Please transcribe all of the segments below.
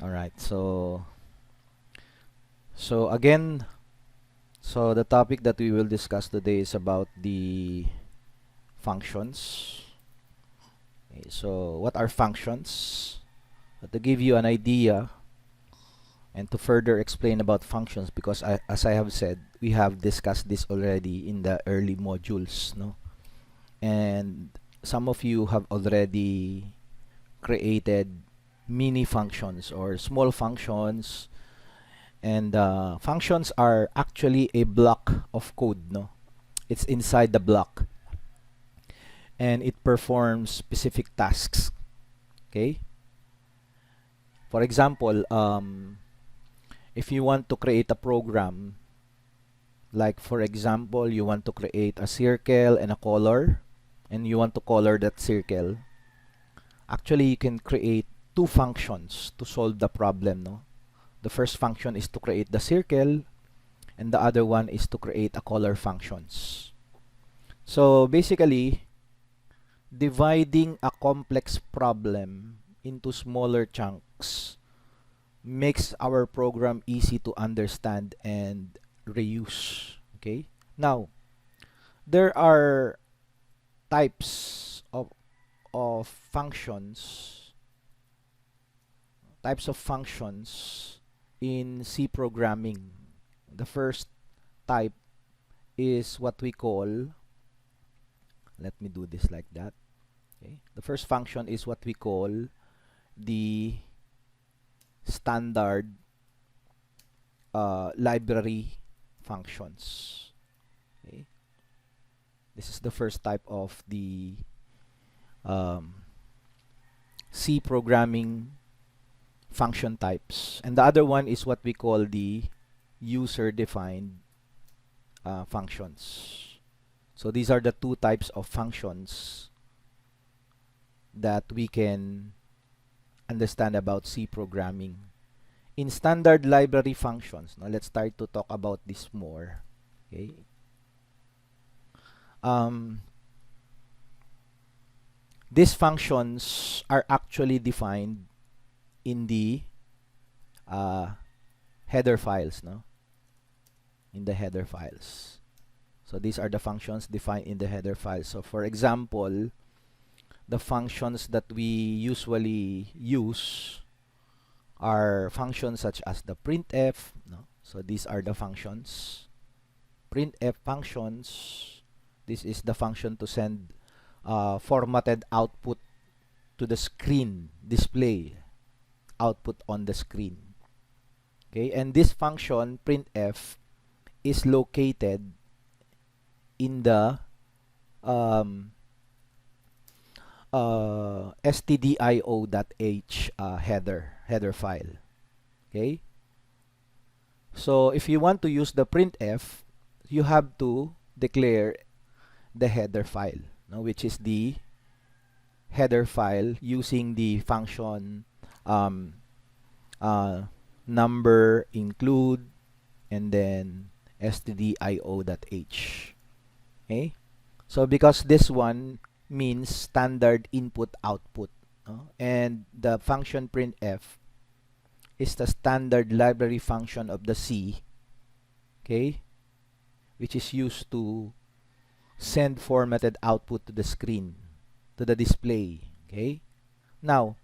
All right. So again, so the topic that we will discuss today is about the functions. Okay, so what are functions? To give you an idea and to further explain about functions, because as I have said, we have discussed this already in the early modules, no? And some of you have already created mini functions or small functions, and functions are actually a block of code, no? It's inside the block and it performs specific tasks. Okay, for example, if you want to create a program, like for example you want to create a circle and a color, and you want to color that circle, actually you can create two functions to solve the problem, no? The first function is to create the circle, and the other one is to create a color functions. So basically, dividing a complex problem into smaller chunks makes our program easy to understand and reuse. Okay? Now, there are types of functions, in C programming. The first type is what we call, let me do this like that. Okay? The first function is what we call the standard library functions. Okay? This is the first type of the C programming function types, and the other one is what we call the user-defined functions. So these are the two types of functions that we can understand about C programming. In standard library functions, now let's start to talk about this more. Okay. These functions are actually defined in the header files, no? In the header files. So these are the functions defined in the header files. So for example, the functions that we usually use are functions such as the printf, no? So these are the functions. Printf functions, this is the function to send formatted output to the screen, display output on the screen. Okay, and this function printf is located in the stdio.h header file. Okay, so if you want to use the printf, you have to declare the header file, no, which is the header file using the function number include and then stdio.h. Okay, so because this one means standard input output, and the function printf is the standard library function of the C, okay, which is used to send formatted output to the screen, to the display. Okay, now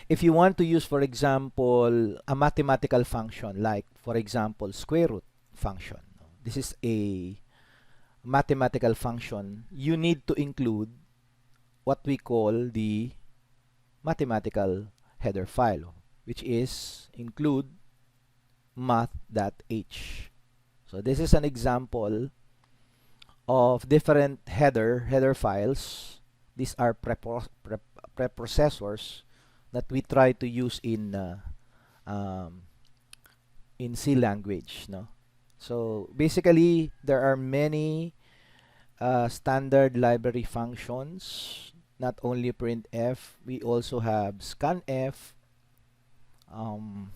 if you want to use, for example, a mathematical function like, for example, square root function, this is a mathematical function, you need to include what we call the mathematical header file, which is include math.h. So this is an example of different header files. These are preprocessors that we try to use in C language, no? So basically, there are many standard library functions. Not only printf, we also have scanf, and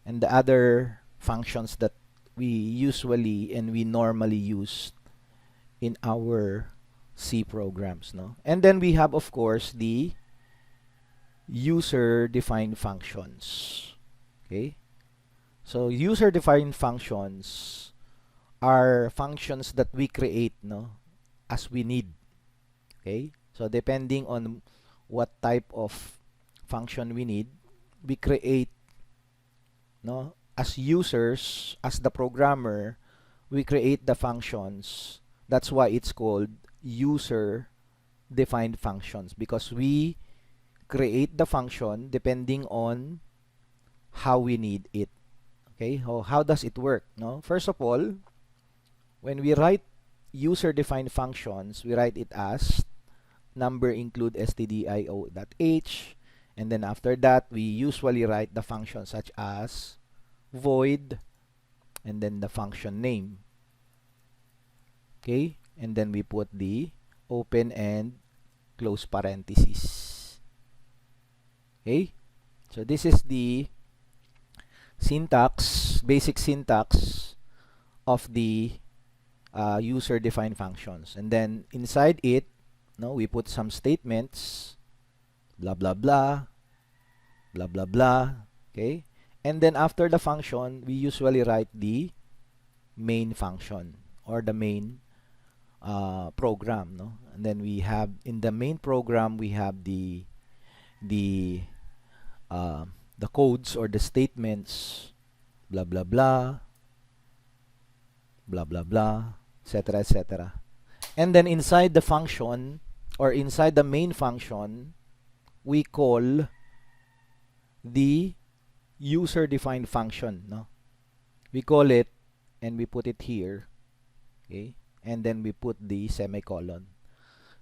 the other functions that we usually and we normally use in our C programs, no? And then we have, of course, the user-defined functions. Okay? So user-defined functions are functions that we create, no, as we need. Okay? So depending on what type of function we need, we create, no, as users, as the programmer, we create the functions. That's why it's called user-defined functions, because we create the function depending on how we need it. Okay, how does it work? No, first of all, when we write user-defined functions, we write it as number include stdio.h, and then after that, we usually write the function such as void, and then the function name. Okay, and then we put the open and close parentheses. Okay, so this is the syntax, basic syntax of the user-defined functions. And then inside it, no, we put some statements, blah blah blah, blah blah blah. Okay, and then after the function, we usually write the main function or the main program, no. And then we have in the main program we have the codes or the statements, blah blah blah, blah blah blah, etc., etc. And then inside the function or inside the main function, we call the user-defined function, no? We call it and we put it here, okay? And then we put the semicolon.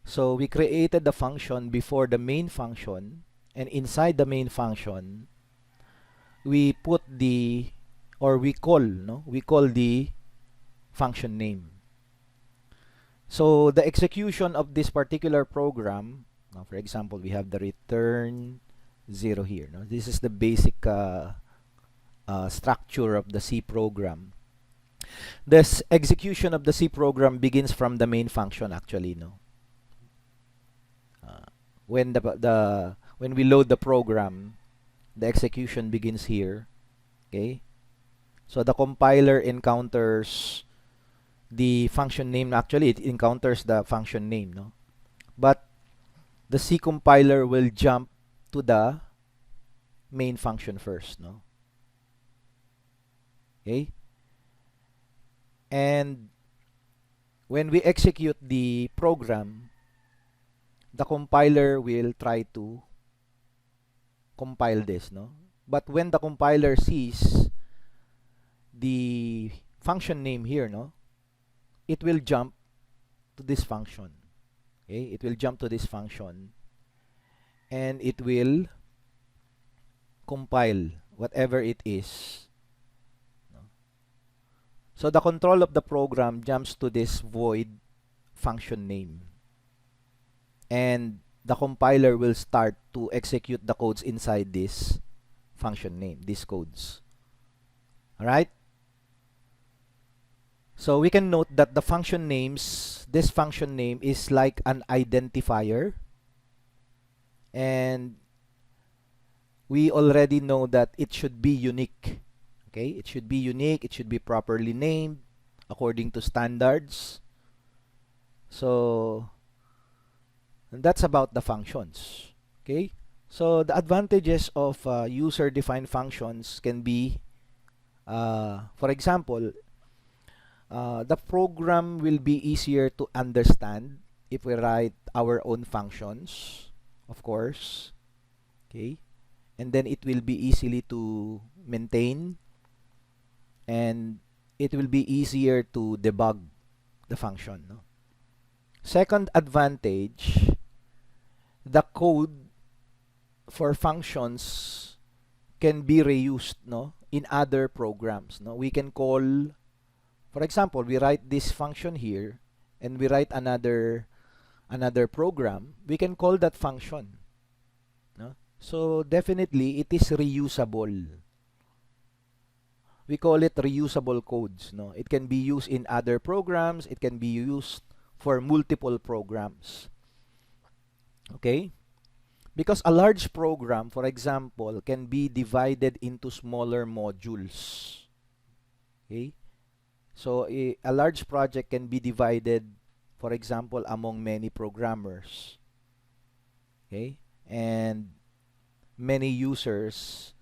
So we created the function before the main function, and inside the main function, we put the, or we call, no? We call the function name. So the execution of this particular program, for example, we have the return 0 here. No? This is the basic structure of the C program. This execution of the C program begins from the main function, actually, no. When when we load the program, the execution begins here. Okay, so the compiler encounters the function name. Actually, it encounters the function name, no, but the C compiler will jump to the main function first, no. Okay, and when we execute the program, the compiler will try to compile this, no? But when the compiler sees the function name here, no, it will jump to this function. Okay, it will jump to this function and it will compile whatever it is, no? So the control of the program jumps to this void function name, and the compiler will start to execute the codes inside this function name, these codes. Alright? So we can note that the function names, this function name is like an identifier, and we already know that it should be unique. Okay, it should be unique, it should be properly named according to standards. So that's about the functions. Okay, so the advantages of user-defined functions can be, for example, the program will be easier to understand if we write our own functions, of course. Okay, and then it will be easily to maintain, and it will be easier to debug the function, no? Second advantage, the code for functions can be reused, no, in other programs, no. We can call, for example, we write this function here and we write another program, we can call that function, no? So definitely it is reusable. We call it reusable codes, no. It can be used in other programs, it can be used for multiple programs. Okay? Because a large program, for example, can be divided into smaller modules. Okay? So a large project can be divided, for example, among many programmers. Okay? And many users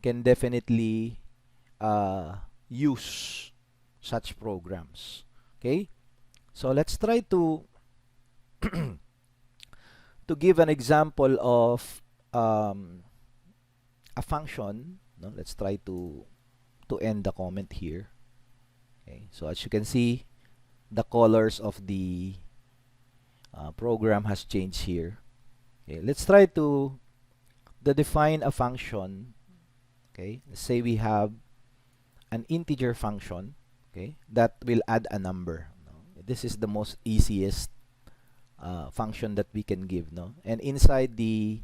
can definitely use such programs. Okay? So let's try to to give an example of a function. No? Let's try to end the comment here. Okay? So as you can see, the colors of the program has changed here. Okay? Let's try to define a function. Okay? Let's say we have an integer function, okay, that will add a number. No? This is the most easiest function that we can give, no? And inside the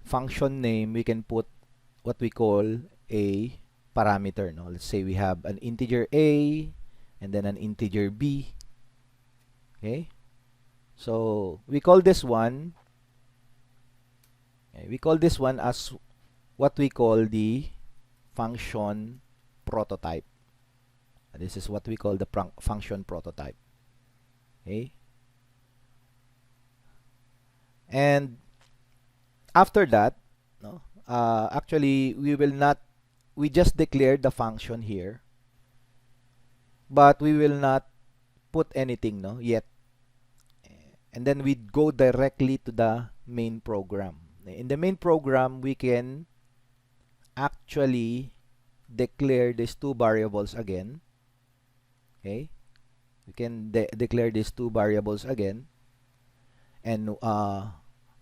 function name, we can put what we call a parameter. No? Let's say we have an integer a and then an integer b. Okay, so we call this one. Okay, we call this one as what we call the function prototype. This is what we call the function prototype. Okay, and after that, no, actually we just declared the function here, but we will not put anything, no, yet. And then we go directly to the main program. In the main program, we can actually declare these two variables again. Okay, we can declare these two variables again, and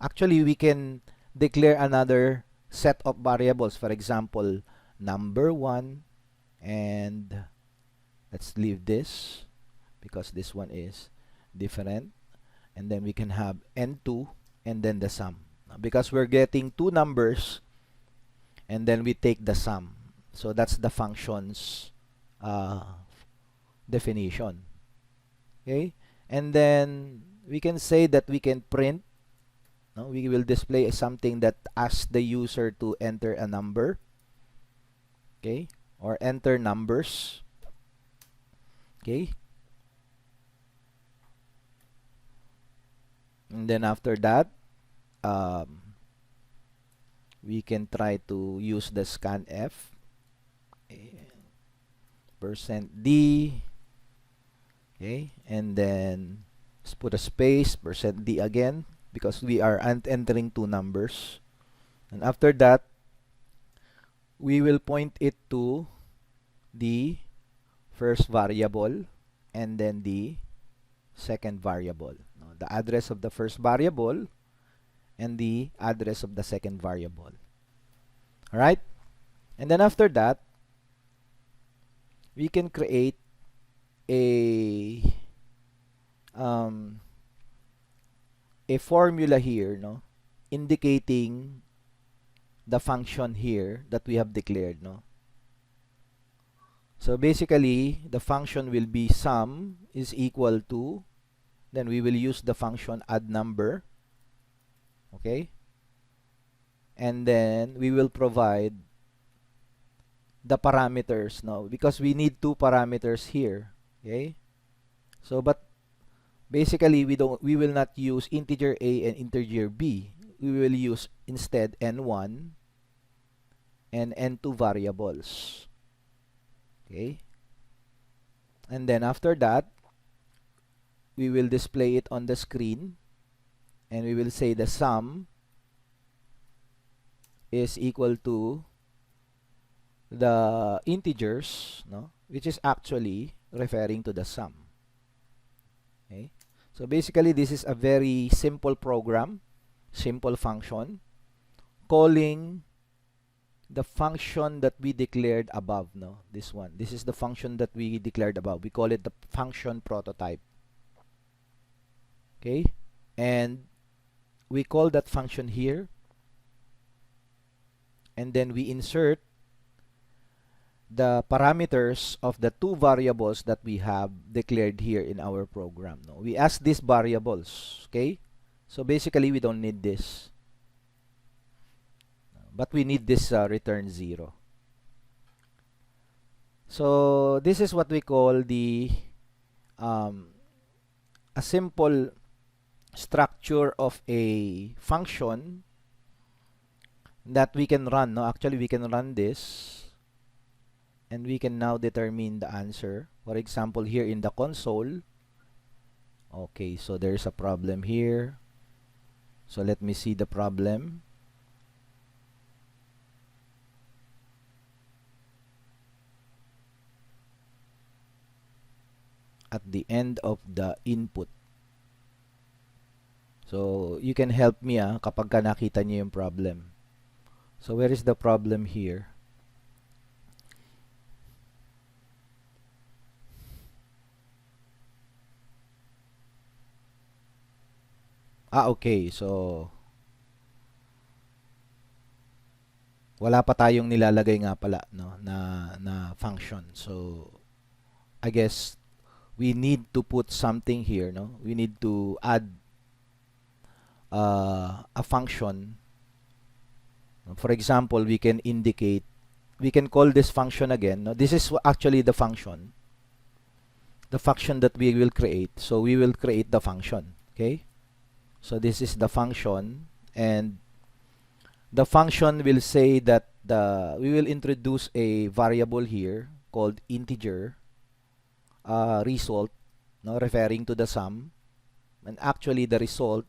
actually we can declare another set of variables. For example, number 1, and let's leave this because this one is different. And then we can have n2 and then the sum, because we're getting two numbers and then we take the sum. So that's the function's definition. Okay, and then we can say that we can print. No, we will display something that asks the user to enter a number. Okay, or enter numbers. Okay, and then after that, we can try to use the scanf %d. Okay, and then let's put a space %d again because we are entering two numbers. And after that, we will point it to the first variable and then the second variable. The address of the first variable and the address of the second variable. All right? And then after that, we can create a formula here, no, indicating the function here that we have declared, no. So basically, the function will be sum is equal to, then we will use the function add number. Okay, and then we will provide the parameters, no, because we need two parameters here. Okay, so but basically we will not use integer a and integer b. We will use instead n1 and n2 variables. Okay, and then after that, we will display it on the screen, and we will say the sum is equal to the integers, no, which is actually referring to the sum. Okay, so basically this is a very simple program, simple function calling the function that we declared above, no, this one. This is the function that we declared above. We call it the function prototype. Okay, and we call that function here, and then we insert the parameters of the two variables that we have declared here in our program. No, we ask these variables. Okay, So basically, we don't need this. But we need this return 0. So this is what we call the a simple structure of a function that we can run. No, actually we can run this and we can now determine the answer. For example, here in the console. Okay, so there's a problem here. So let me see the problem. At the end of the input. So you can help me kapag ka nakita niyo yung problem. So where is the problem here? Okay. So wala pa tayong nilalagay nga pala, no, na function. So I guess we need to put something here, no? We need to add a function. For example, we can call this function again. No? This is actually the function that we will create. So we will create the function. Okay. So this is the function, and the function will say that we will introduce a variable here called integer result, no, referring to the sum, and actually the result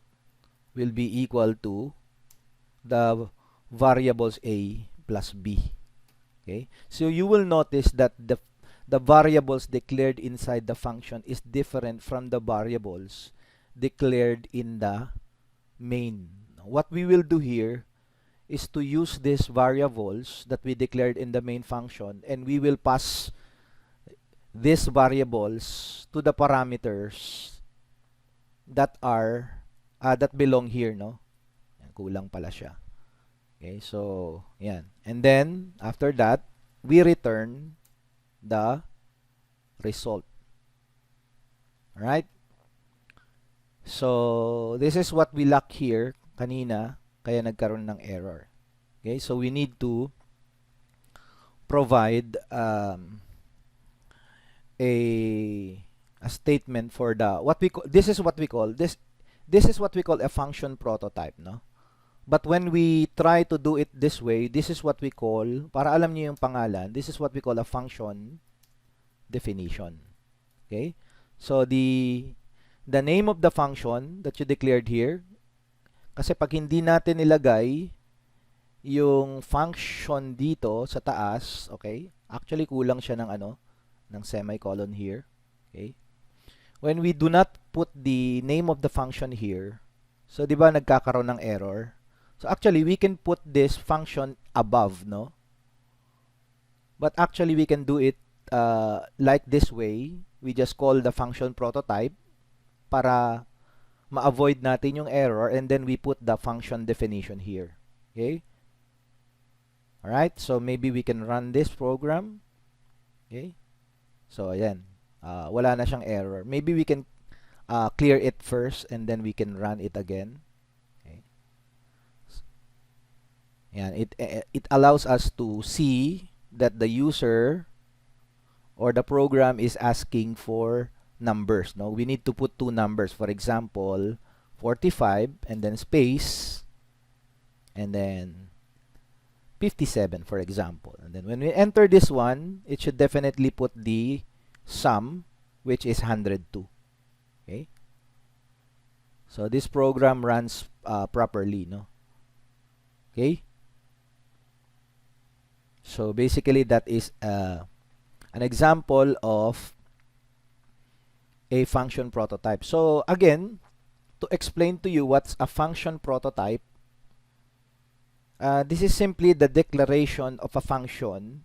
will be equal to the variables a plus b. Okay, so you will notice that the variables declared inside the function is different from the variables declared in the main. What we will do here is to use these variables that we declared in the main function, and we will pass these variables to the parameters that belong here, no? Kulang pala siya. Okay, so yan. And then after that, we return the result. All right? So this is what we lack here kanina, kaya nagkaroon ng error. Okay, so we need to provide a statement for the this is what we call a function prototype, no? But when we try to do it this way, this is what we call, para alam niyo yung pangalan, this is what we call a function definition. Okay? So the name of the function that you declared here, kasi pag hindi natin ilagay yung function dito sa taas, okay? Actually kulang siya ng semicolon here. Okay? When we do not put the name of the function here, so di ba nagkakaroon ng error? So actually we can put this function above, no? But actually we can do it like this way. We just call the function prototype para ma-avoid natin yung error, and then we put the function definition here. Okay? Alright, so maybe we can run this program. Okay? So ayan, wala na siyang error. Maybe we can clear it first and then we can run it again. Okay? Ayan, it allows us to see that the user or the program is asking for numbers, no? We need to put two numbers. For example, 45 and then space and then 57, for example. And then when we enter this one, it should definitely put the sum, which is 102. Okay? So this program runs properly, no? Okay? So basically that is an example of a function prototype. So again, to explain to you what's a function prototype, this is simply the declaration of a function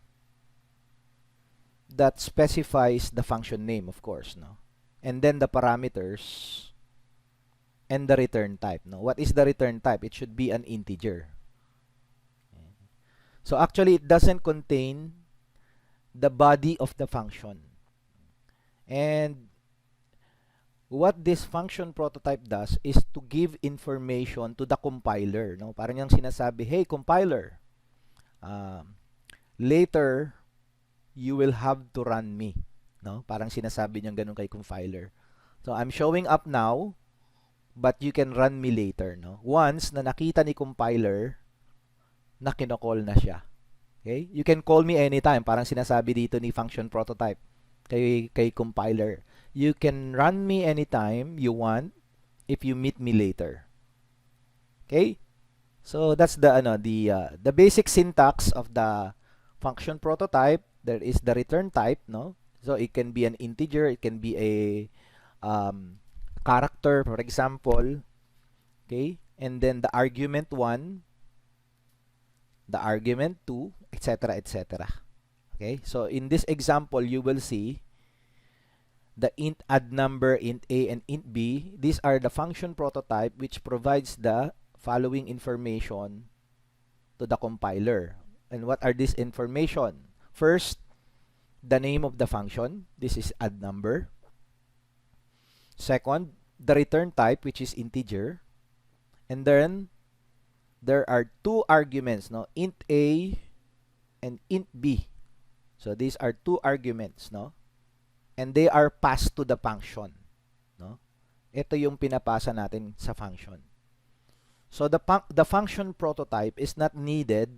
that specifies the function name, of course, no? And then the parameters and the return type, no? What is the return type? It should be an integer. So actually it doesn't contain the body of the function. And what this function prototype does is to give information to the compiler, no? Parang yung sinasabi, hey compiler, later you will have to run me, no? Parang sinasabi niyang ganun kay compiler. So I'm showing up now, but you can run me later, no? Once na nakita ni compiler na kinocall na siya. Okay? You can call me anytime, parang sinasabi dito ni function prototype kay compiler. You can run me anytime you want if you meet me later. Okay? So that's the basic syntax of the function prototype. There is the return type, no? So it can be an integer, it can be a character, for example. Okay? And then the argument 1, the argument 2, etc., etc. Okay? So in this example, you will see the int add number, int a, and int b. These are the function prototype which provides the following information to the compiler. And what are this information? First, the name of the function. This is add number. Second, the return type, which is integer. And then there are two arguments, no? Int a and int b. So these are two arguments, no? And they are passed to the function, no? Ito yung pinapasa natin sa function. So the function prototype is not needed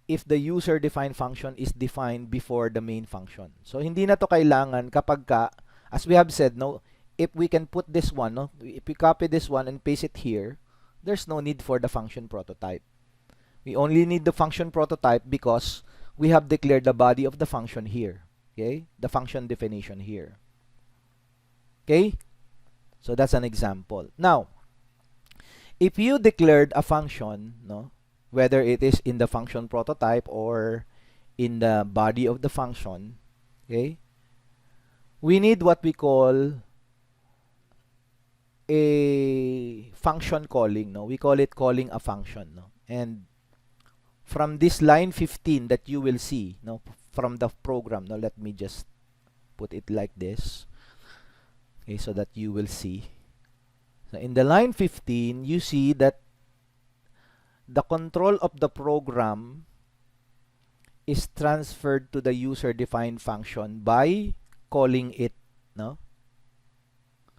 if the user-defined function is defined before the main function. So hindi na to kailangan kapag ka, as we have said, no, if we can put this one, no, if we copy this one and paste it here, there's no need for the function prototype. We only need the function prototype because we have declared the body of the function here. Okay? The function definition here. Okay? So that's an example. Now, if you declared a function, no, whether it is in the function prototype or in the body of the function, okay, we need what we call a function calling, no? We call it calling a function, no? And from this line 15 that you will see, no, from the program, no, let me just put it like this, okay, so that you will see. So in the line 15, you see that the control of the program is transferred to the user-defined function by calling it, no?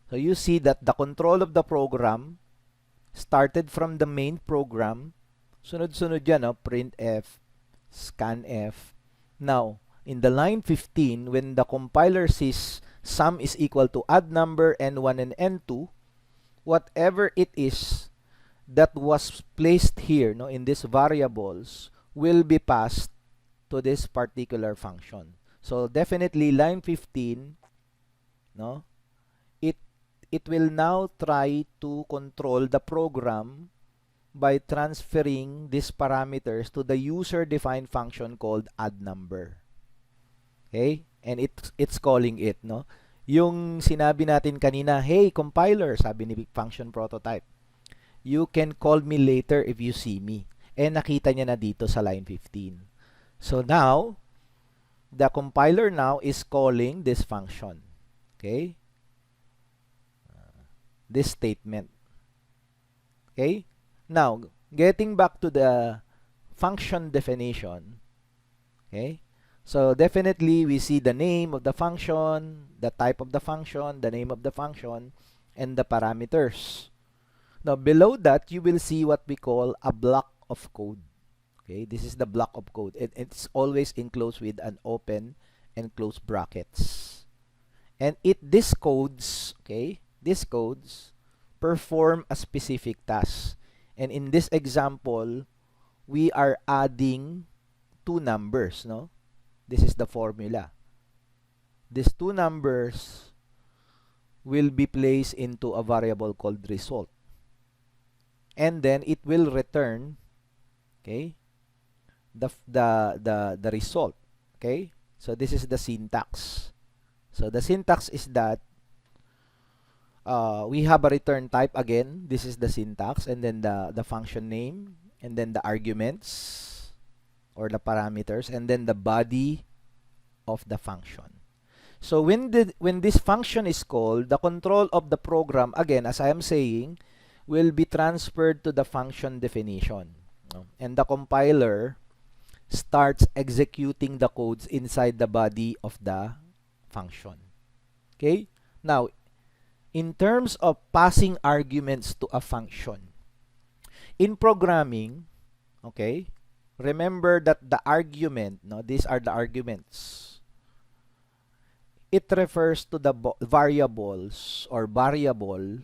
So you see that the control of the program started from the main program. Sunod-sunod yan, no? Printf, scanf. Now, in the line 15, when the compiler says sum is equal to add number n1 and n2, whatever it is that was placed here, no, in these variables will be passed to this particular function. So definitely line 15, no, it will now try to control the program by transferring these parameters to the user-defined function called add number. Okay? And it's calling it, no? Yung sinabi natin kanina, hey compiler, sabi ni function prototype, you can call me later if you see me. And nakita niya na dito sa line 15. So now, the compiler now is calling this function. Okay? This statement. Okay? Now, getting back to the function definition, okay? So definitely we see the name of the function, the type of the function, the name of the function, and the parameters. Now, below that, you will see what we call a block of code. Okay? This is the block of code. It's always enclosed with an open and close brackets. And these codes, okay? These codes perform a specific task. And in this example, we are adding two numbers, no? This is the formula. These two numbers will be placed into a variable called result. And then it will return, okay, the result. Okay? So this is the syntax. So the syntax is that we have a return type again. This is the syntax, and then the function name, and then the arguments or the parameters, and then the body of the function. So when this function is called, the control of the program, again, as I am saying, will be transferred to the function definition. No? And the compiler starts executing the codes inside the body of the function. Okay? Now, in terms of passing arguments to a function, in programming, okay, remember that the argument, no, these are the arguments. It refers to the variables or variable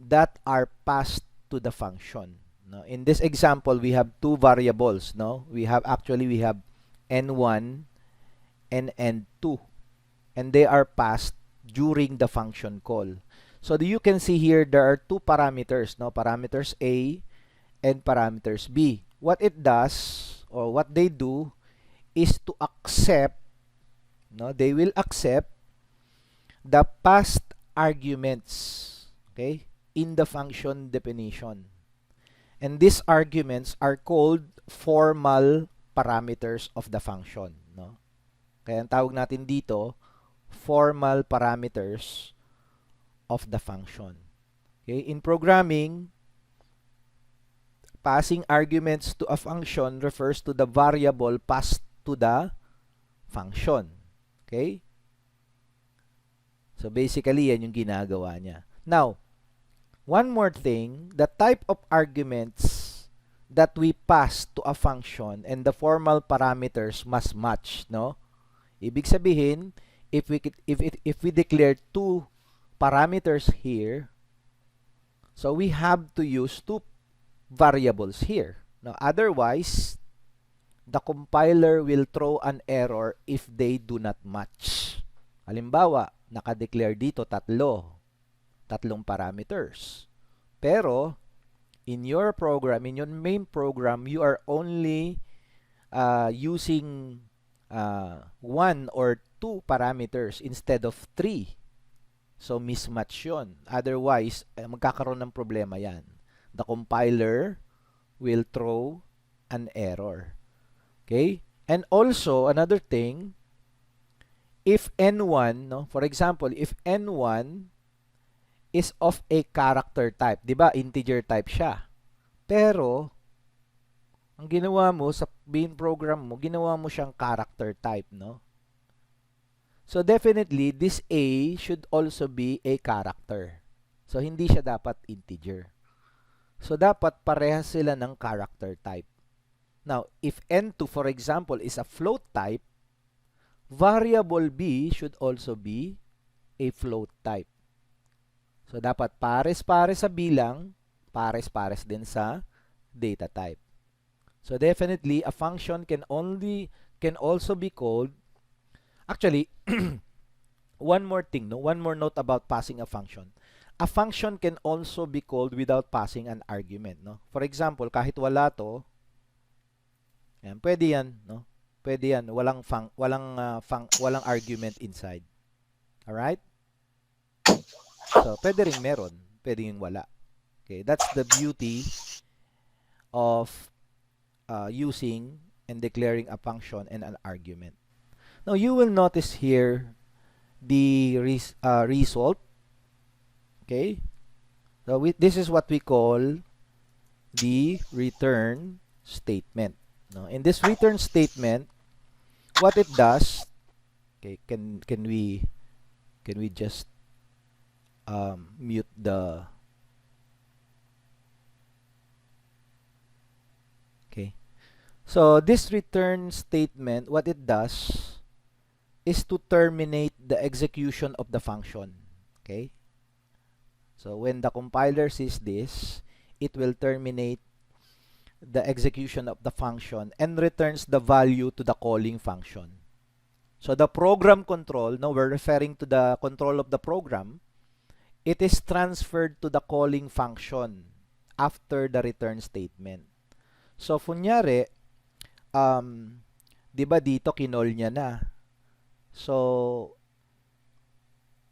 that are passed to the function. No? In this example, we have two variables. No, we have n1 and n2, and they are passed during the function call. So you can see here there are two parameters, no, parameters A and parameters B. What it does, or what they do, is to accept, no, they will accept the passed arguments, okay, in the function definition. And these arguments are called formal parameters of the function, no? Kaya ang tawag natin dito, formal parameters of the function. Okay, in programming, passing arguments to a function refers to the variable passed to the function. Okay? So basically, yan yung ginagawa niya. Now, one more thing, the type of arguments that we pass to a function and the formal parameters must match, no? Ibig sabihin, if we declare two parameters here, so we have to use two variables here. Now, otherwise, the compiler will throw an error if they do not match. Halimbawa, naka-declare dito tatlong parameters. Pero, in your program, in your main program, you are only using one or two parameters instead of three. So, mismatch yun. Otherwise, magkakaroon ng problema yan. The compiler will throw an error. Okay? And also, another thing, if n1, no, for example, if n1 is of a character type, di ba, integer type siya. Pero, ang ginawa mo sa main program mo, ginawa mo siyang character type, no? So, definitely, this A should also be a character. So, hindi siya dapat integer. So, dapat parehas sila ng character type. Now, if n2, for example, is a float type, variable B should also be a float type. So, dapat pares-pares sa bilang, pares-pares din sa data type. So, definitely, a function can also be called, actually, one more thing, no? One more note about passing a function. A function can also be called without passing an argument, no? For example, kahit wala to, yan, pwede yan, no? Pwede yan, walang argument inside. All right? So, pwede ring meron, pwede ring wala. Okay, that's the beauty of using and declaring a function and an argument. Now, you will notice here the result. Okay? So, this is what we call the return statement. No? In this return statement, what it does, okay, can we just mute the, okay. So, this return statement, what it does is to terminate the execution of the function. Okay? So, when the compiler sees this, it will terminate the execution of the function and returns the value to the calling function. So, the program control, now we're referring to the control of the program, it is transferred to the calling function after the return statement. So, kunyari, di ba dito kinol niya na? So,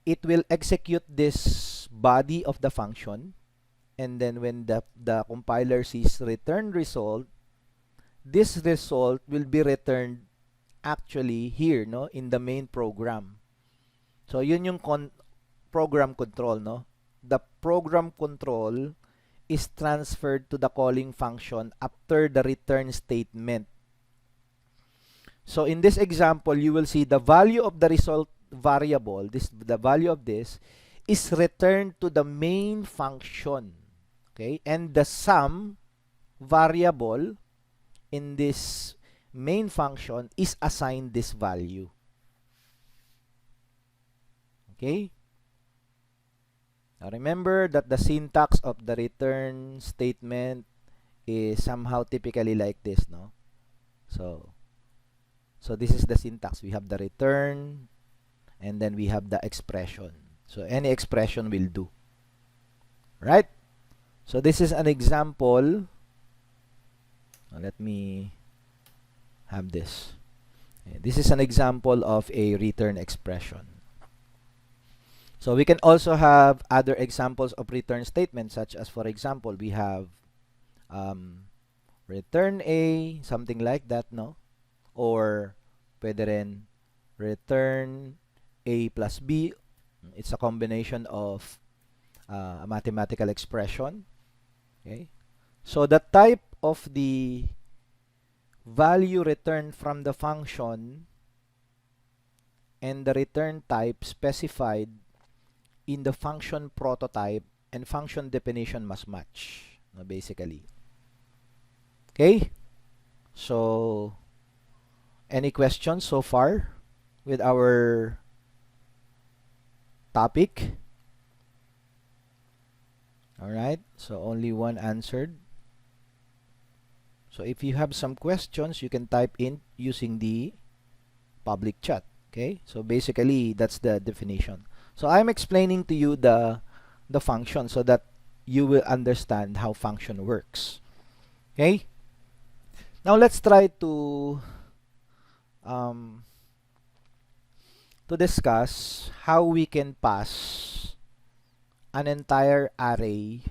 it will execute this body of the function, and then when the compiler sees return result, this result will be returned actually here, no, in the main program. So yun yung program control, no? The program control is transferred to the calling function after the return statement. So in this example, you will see the value of the result variable, the value of this is returned to the main function. Okay? And the sum variable in this main function is assigned this value. Okay? Now remember that the syntax of the return statement is somehow typically like this, no? So this is the syntax. We have the return, and then we have the expression. So any expression will do. Right? So this is an example. Let me have this. This is an example of a return expression. So we can also have other examples of return statements, such as, for example, we have return A, something like that, no? Or pwede rin return A plus B. It's a combination of a mathematical expression. Okay? So the type of the value returned from the function and the return type specified in the function prototype and function definition must match, basically. Okay? So, any questions so far with our topic? Alright, so only one answered. So if you have some questions, you can type in using the public chat. Okay, so basically that's the definition. So I'm explaining to you the function so that you will understand how function works. Okay, now let's try to discuss how we can pass an entire array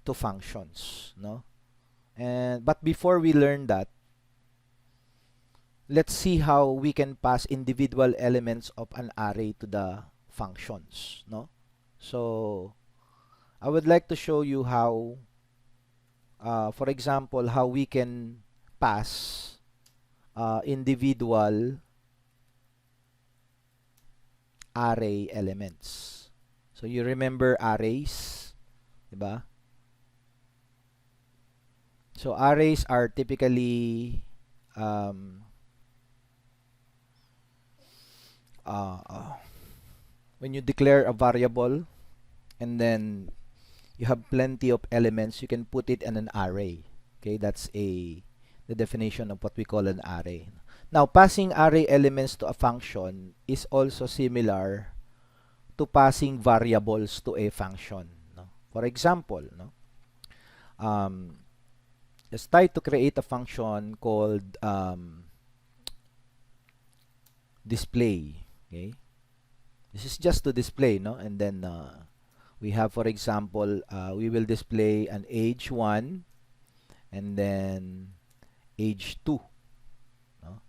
to functions, no? But before we learn that, let's see how we can pass individual elements of an array to the functions, no? So I would like to show you how, for example, how we can pass individual array elements. So you remember arrays, diba? So arrays are typically when you declare a variable and then you have plenty of elements, you can put it in an array. Okay, that's the definition of what we call an array. Now, passing array elements to a function is also similar to passing variables to a function, no? For example, no? Let's try to create a function called display. Okay, this is just to display, no? And then we have, for example, we will display an age 1 and then age 2, no?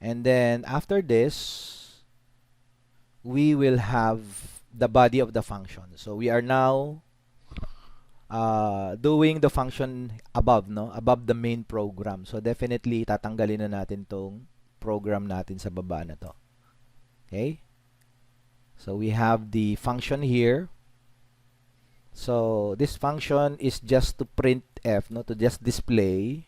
And then after this, we will have the body of the function. So we are now doing the function above, no? Above the main program. So definitely tatanggalin na natin tong program natin sa baba na to. Okay? So we have the function here. So this function is just to print f, no? To just display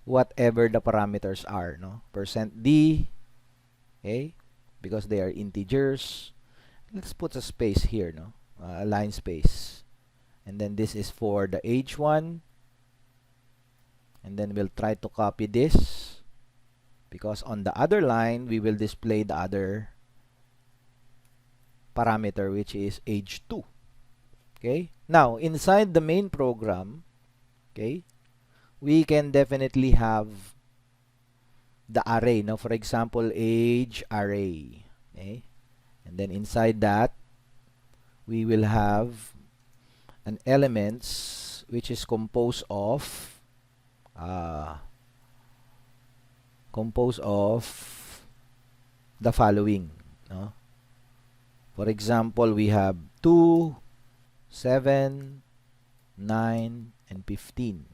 whatever the parameters are, no? %d, okay? Because they are integers. Let's put a space here, no? A line space. And then this is for the age 1. And then we'll try to copy this, because on the other line, we will display the other parameter, which is age 2. Okay? Now, inside the main program, okay, we can definitely have the array. Now, for example, age array. Okay? And then inside that, we will have an elements which is composed of composed of the following, no? For example, we have 2, 7, 9, and 15.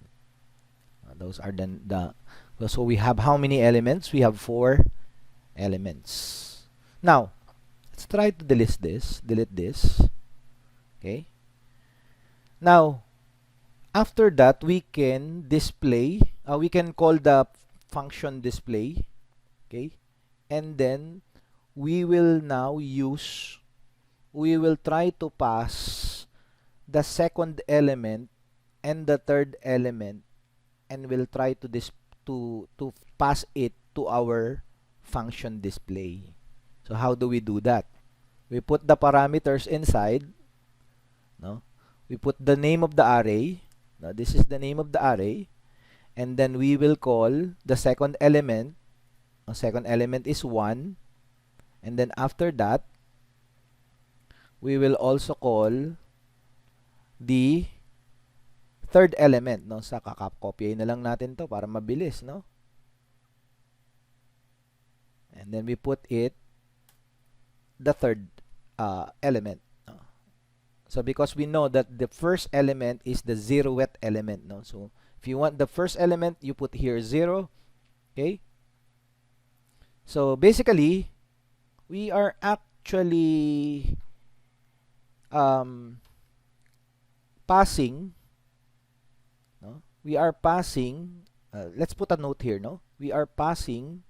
Those are so we have how many elements? We have 4 elements. Now, let's try to delete this. Okay? Now, after that, we can display, we can call the function display, okay? And then, we will try to pass the second element and the third element, and we'll try to pass it to our function display. So how do we do that? We put the parameters inside, no? We put the name of the array. Now, this is the name of the array, and then we will call the second element. The second element is 1, and then after that, we will also call the third element, no? Sa kakopyahin na lang natin to para mabilis, no? And then we put it the third element, no? So because we know that the first element is the 0th element, no? So if you want the first element, you put here 0, okay? So basically, we are actually passing, no? We are passing, let's put a note here, no? We are passing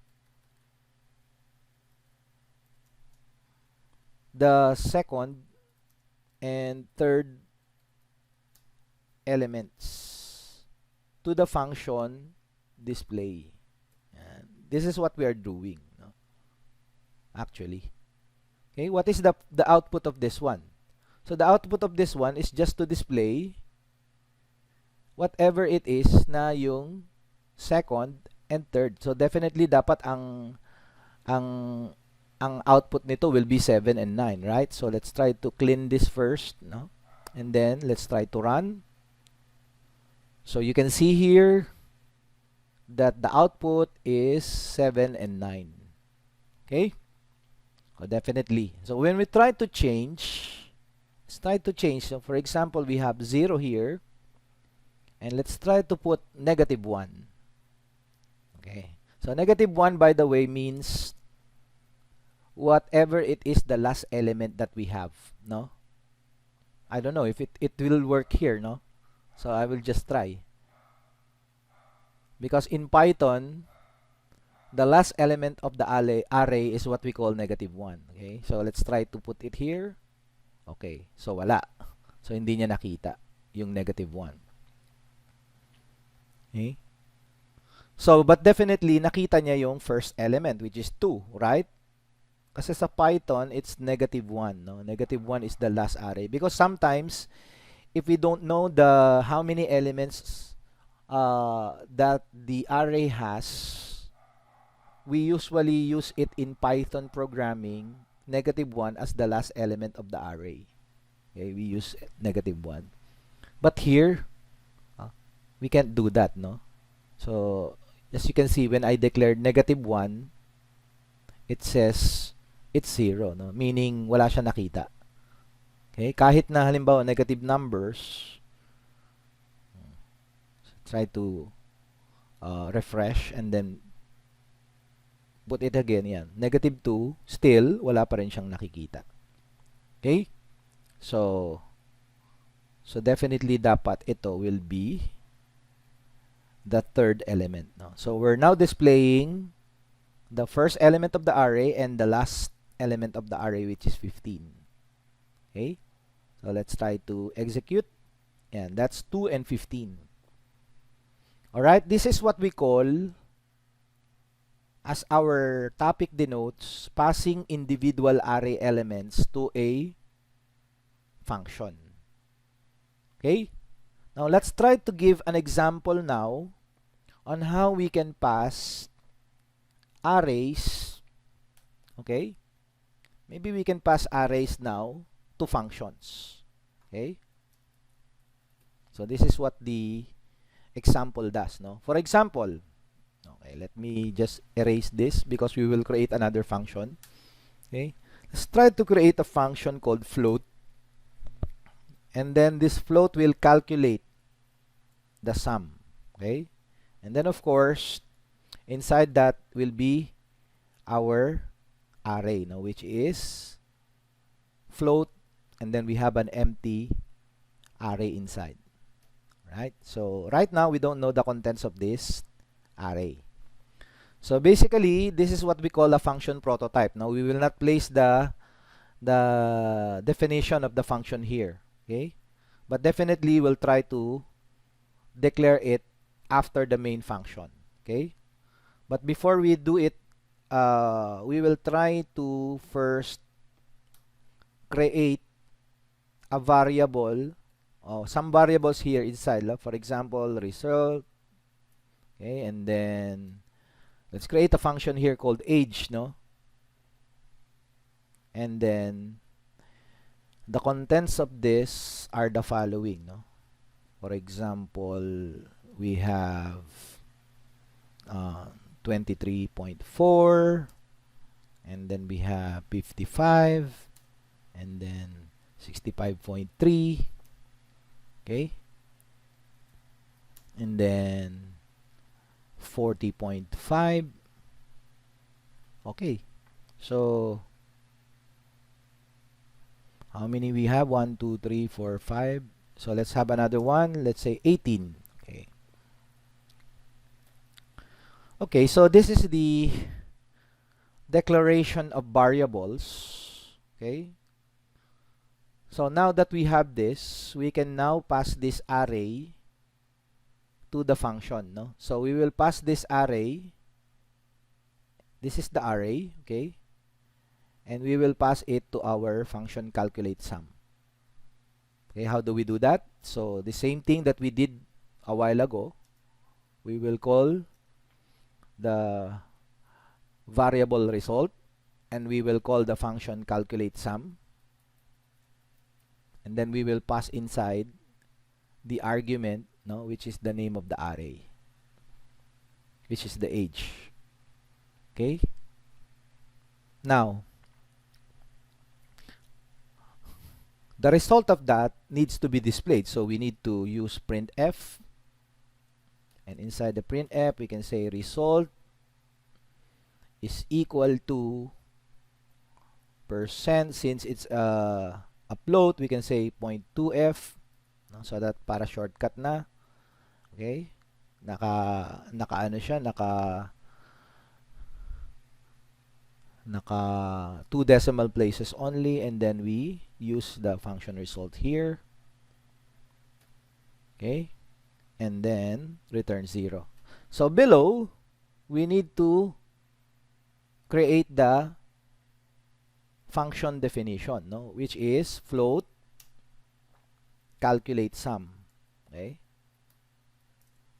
the second and third elements to the function display. And this is what we are doing, no? Actually. Okay, what is the output of this one? So the output of this one is just to display whatever it is na yung second and third. So definitely dapat ang output nito will be 7 and 9, right? So let's try to clean this first, no? And then let's try to run. So you can see here that the output is 7 and 9. Okay? Oh, definitely. So when we try to change, let's try to change. So for example, we have 0 here, and let's try to put -1. Okay. So -1, by the way, means whatever it is the last element that we have, no? I don't know if it will work here, no? So I will just try. Because in Python, the last element of the array is what we call -1. Okay? So let's try to put it here. Okay. So wala. So hindi niya nakita yung -1. Okay? So but definitely nakita niya yung first element, which is 2, right? Kasi sa Python, it's -1, no? -1 is the last array. Because sometimes, if we don't know how many elements that the array has, we usually use it in Python programming, -1 as the last element of the array. Okay, we use -1. But here, we can't do that, no? So, as you can see, when I declared -1, it says it's 0, no? Meaning, wala siya nakita. Okay? Kahit na halimbawa negative numbers, try to refresh and then put it again, yan. -2, still, wala pa rin siyang nakikita. Okay? So definitely dapat ito will be the third element, no? So we're now displaying the first element of the array and the last element of the array, which is 15. Okay? So let's try to execute. And that's 2 and 15. Alright, this is what we call, as our topic denotes, passing individual array elements to a function. Okay? Now let's try to give an example now on how we can pass arrays. Okay? Maybe we can pass arrays now to functions. Okay? So this is what the example does, no? For example, okay, Okay, let me just erase this because we will create another function. Okay, let's try to create a function called float, and then this float will calculate the sum. Okay, and then of course inside that will be our array, no, which is float, and then we have an empty array inside. Right? So right now we don't know the contents of this array. So basically this is what we call a function prototype. Now we will not place the definition of the function here. Okay? But definitely we'll try to declare it after the main function. Okay? But before we do it, we will try to first create a variable, some variables here inside. For example, result. Okay, and then let's create a function here called age, no? And then the contents of this are the following, no? For example, we have 23.4, and then we have 55, and then 65.3, okay, and then 40.5. Okay, so how many we have? 1, 2, 3, 4, 5. So let's have another one. Let's say 18. Okay. Okay, so this is the declaration of variables. Okay. So now that we have this, we can now pass this array to the function, no? So we will pass this array. This is the array, okay? And we will pass it to our function calculate sum. Okay, how do we do that? So the same thing that we did a while ago, we will call the variable result, and we will call the function calculate sum, and then we will pass inside the argument, no, which is the name of the array, which is the age. Okay, now the result of that needs to be displayed, so we need to use printf, and inside the printf we can say result is equal to %. Since it's a float, we can say 0.2f, no? So that para shortcut na. Okay, naka ano siya, naka 2 decimal places only, and then we use the function result here. Okay, and then return 0. So below we need to create the function definition, no, which is float calculate sum. Okay,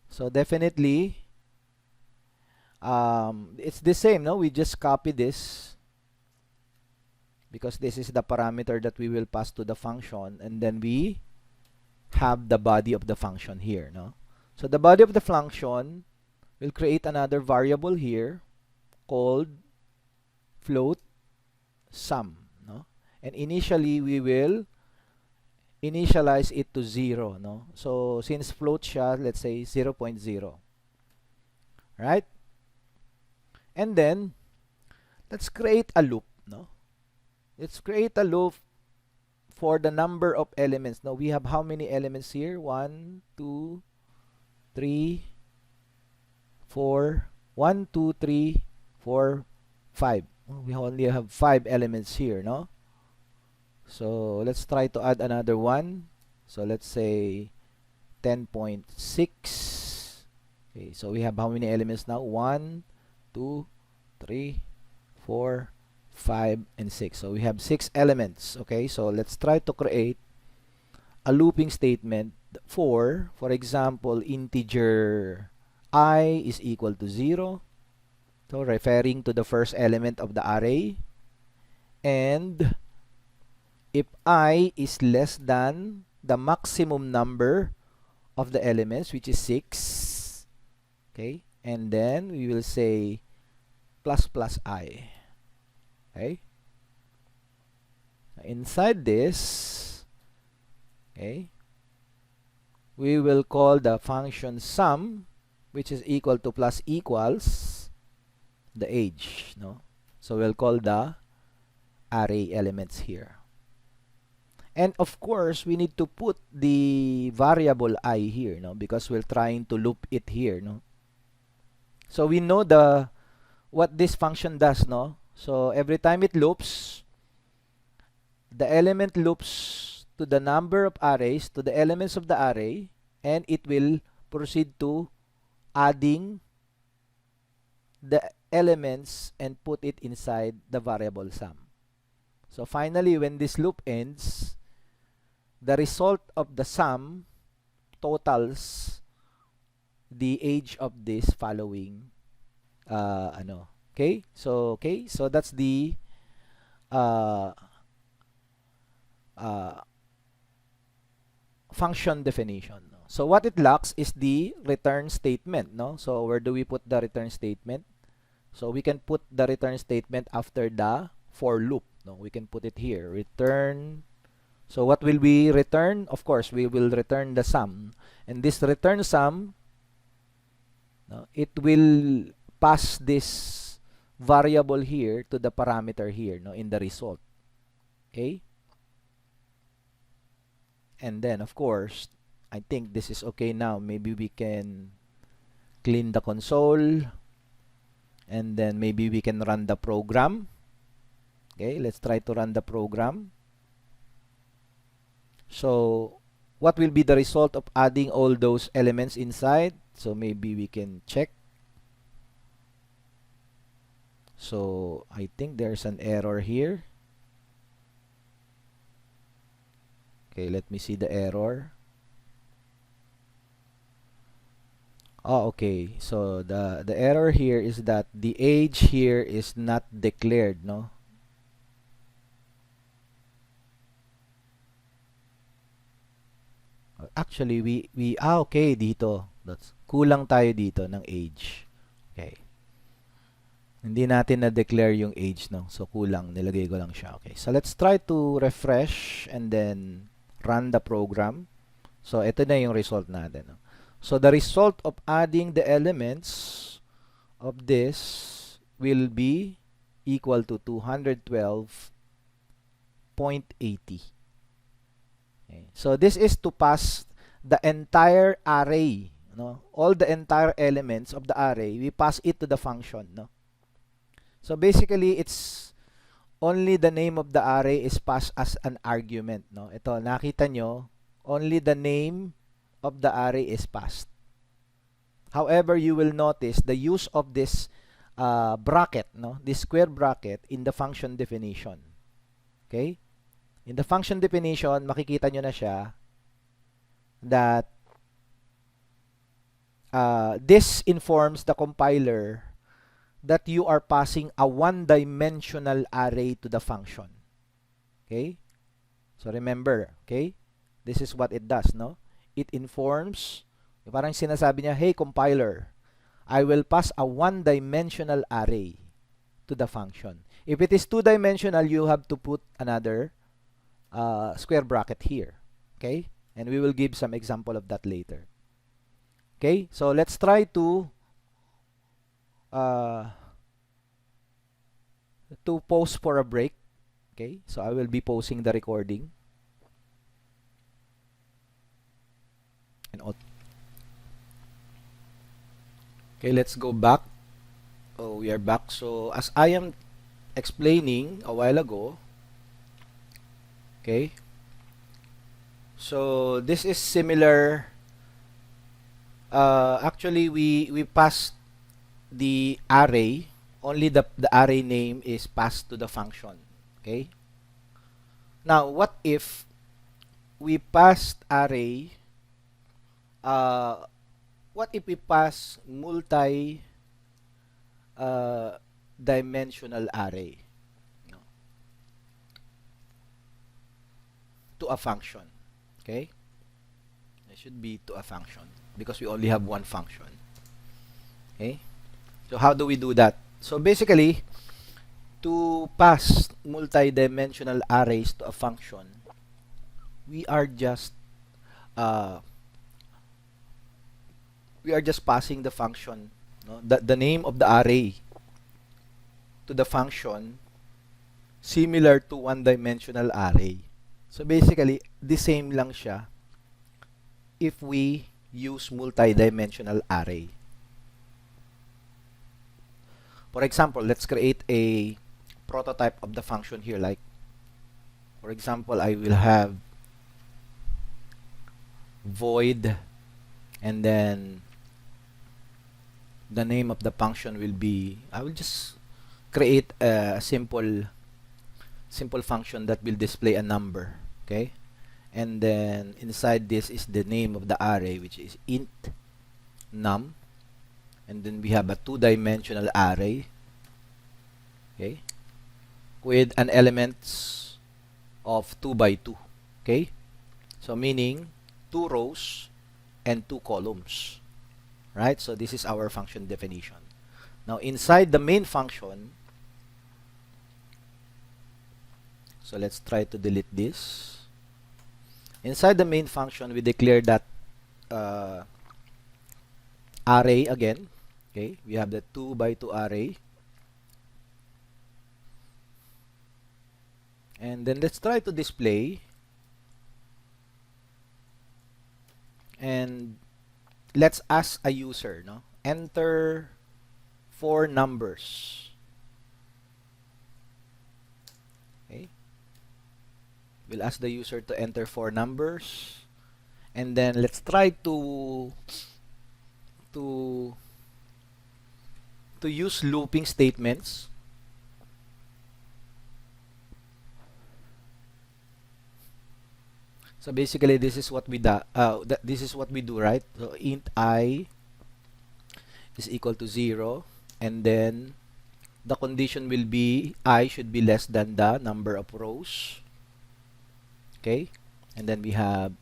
so definitely it's the same, no? We just copy this because this is the parameter that we will pass to the function, and then we have the body of the function here, no? So the body of the function will create another variable here called float sum, no? And initially we will initialize it to 0, no? So since float siya, let's say 0.0. Right? And then let's create a loop, no? Let's create a loop for the number of elements. Now we have how many elements here? 1, 2, 3, 4. 1, 2, 3, 4, 5. We only have 5 elements here, no? So let's try to add another one. So let's say 10.6. Okay, so we have how many elements now? 1, 2, 3, 4, 5, and 6. So we have 6 elements. Okay, so let's try to create a looping statement for example, integer I is equal to 0. So referring to the first element of the array. And if I is less than the maximum number of the elements, which is 6, okay, and then we will say plus plus I. Okay? Inside this, okay, we will call the function sum, which is equal to plus equals the age, no? So we'll call the array elements here. And of course, we need to put the variable I here, no? Because we're trying to loop it here, no? So we know what this function does, no? So every time it loops, the element loops to the number of arrays, to the elements of the array, and it will proceed to adding the elements and put it inside the variable sum. So finally, when this loop ends, the result of the sum totals the age of this following okay, so that's the uh, function definition, no? So what it lacks is the return statement, no? So where do we put the return statement? So we can put the return statement after the for loop, no? We can put it here, return. So what will we return? Of course, we will return the sum. And this return sum, no, it will pass this variable here to the parameter here, no, in the result. Okay? And then, of course, I think this is okay now. Maybe we can clean the console. And then maybe we can run the program. Okay, let's try to run the program. So, what will be the result of adding all those elements inside? So, maybe we can check. So, I think there's an error here. Okay, let me see the error. Oh, okay. So, the error here is that the age here is not declared, no? Actually, okay, dito. Kulang tayo dito ng age. Okay. Hindi natin na-declare yung age, no? So, kulang. Nilagay ko lang siya. Okay. So, let's try to refresh and then run the program. So, ito na yung result natin, no? So, the result of adding the elements of this will be equal to 212.80. Okay. So, this is to pass the entire array, no? All the entire elements of the array, we pass it to the function, no? So, basically, it's only the name of the array is passed as an argument, no? Ito, nakita nyo, only the name of the array is passed. However, you will notice the use of this bracket, no? This square bracket in the function definition. Okay? In the function definition, makikita nyo na siya that this informs the compiler that you are passing a one-dimensional array to the function. Okay? So remember, okay? This is what it does, no? It informs, parang sinasabi niya, hey compiler, I will pass a one-dimensional array to the function. If it is two-dimensional, you have to put another square bracket here. Okay? And we will give some example of that later. Okay? So let's try to pause for a break. Okay? So I will be pausing the recording. And okay, let's go back. Oh, we are back. So as I am explaining a while ago, okay, so this is similar. Actually, we passed the array. Only the array name is passed to the function. Okay. Now, what if we passed array? What if we pass multi dimensional array, no, to a function? Okay, it should be to a function because we only have one function. Okay? So how do we do that? So basically, to pass multi-dimensional arrays to a function, we are just uh, passing the function, no? the name of the array to the function similar to one-dimensional array. So basically, the same lang siya if we use multi-dimensional array. For example, let's create a prototype of the function here. Like, for example, I will have void, and then the name of the function will be, I will just create a simple function that will display a number. Okay, and then inside this is the name of the array, which is int num, and then we have a two-dimensional array, okay, with an elements of 2 by 2. Okay, so meaning 2 rows and 2 columns, right? So this is our function definition. Now inside the main function, so let's try to delete this. Inside the main function, we declare that array again. Okay, we have the 2 by 2 array, and then let's try to display, and let's ask a user, no, enter 4 numbers. Okay, we'll ask the user to enter 4 numbers, and then let's try to use looping statements. So basically, this is what we do, right? So int I is equal to 0, and then the condition will be I should be less than the number of rows. Okay, and then we have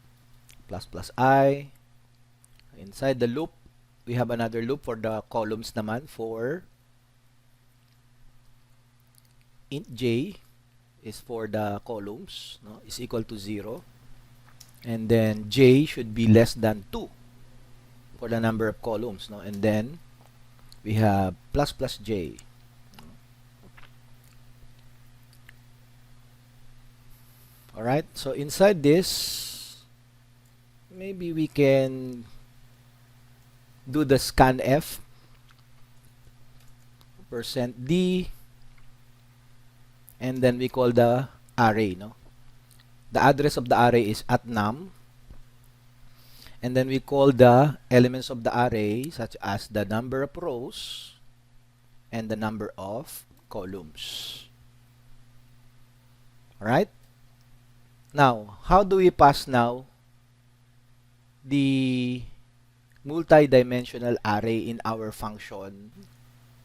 plus plus I. Inside the loop, we have another loop for the columns naman. For int j is for the columns, no, is equal to 0, and then j should be less than 2 for the number of columns, no, and then we have plus plus j. Alright, so inside this, maybe we can do the scanf %d, and then we call the array, no? The address of the array is @num, and then we call the elements of the array such as the number of rows and the number of columns. Alright? Now, how do we pass now the multi-dimensional array in our function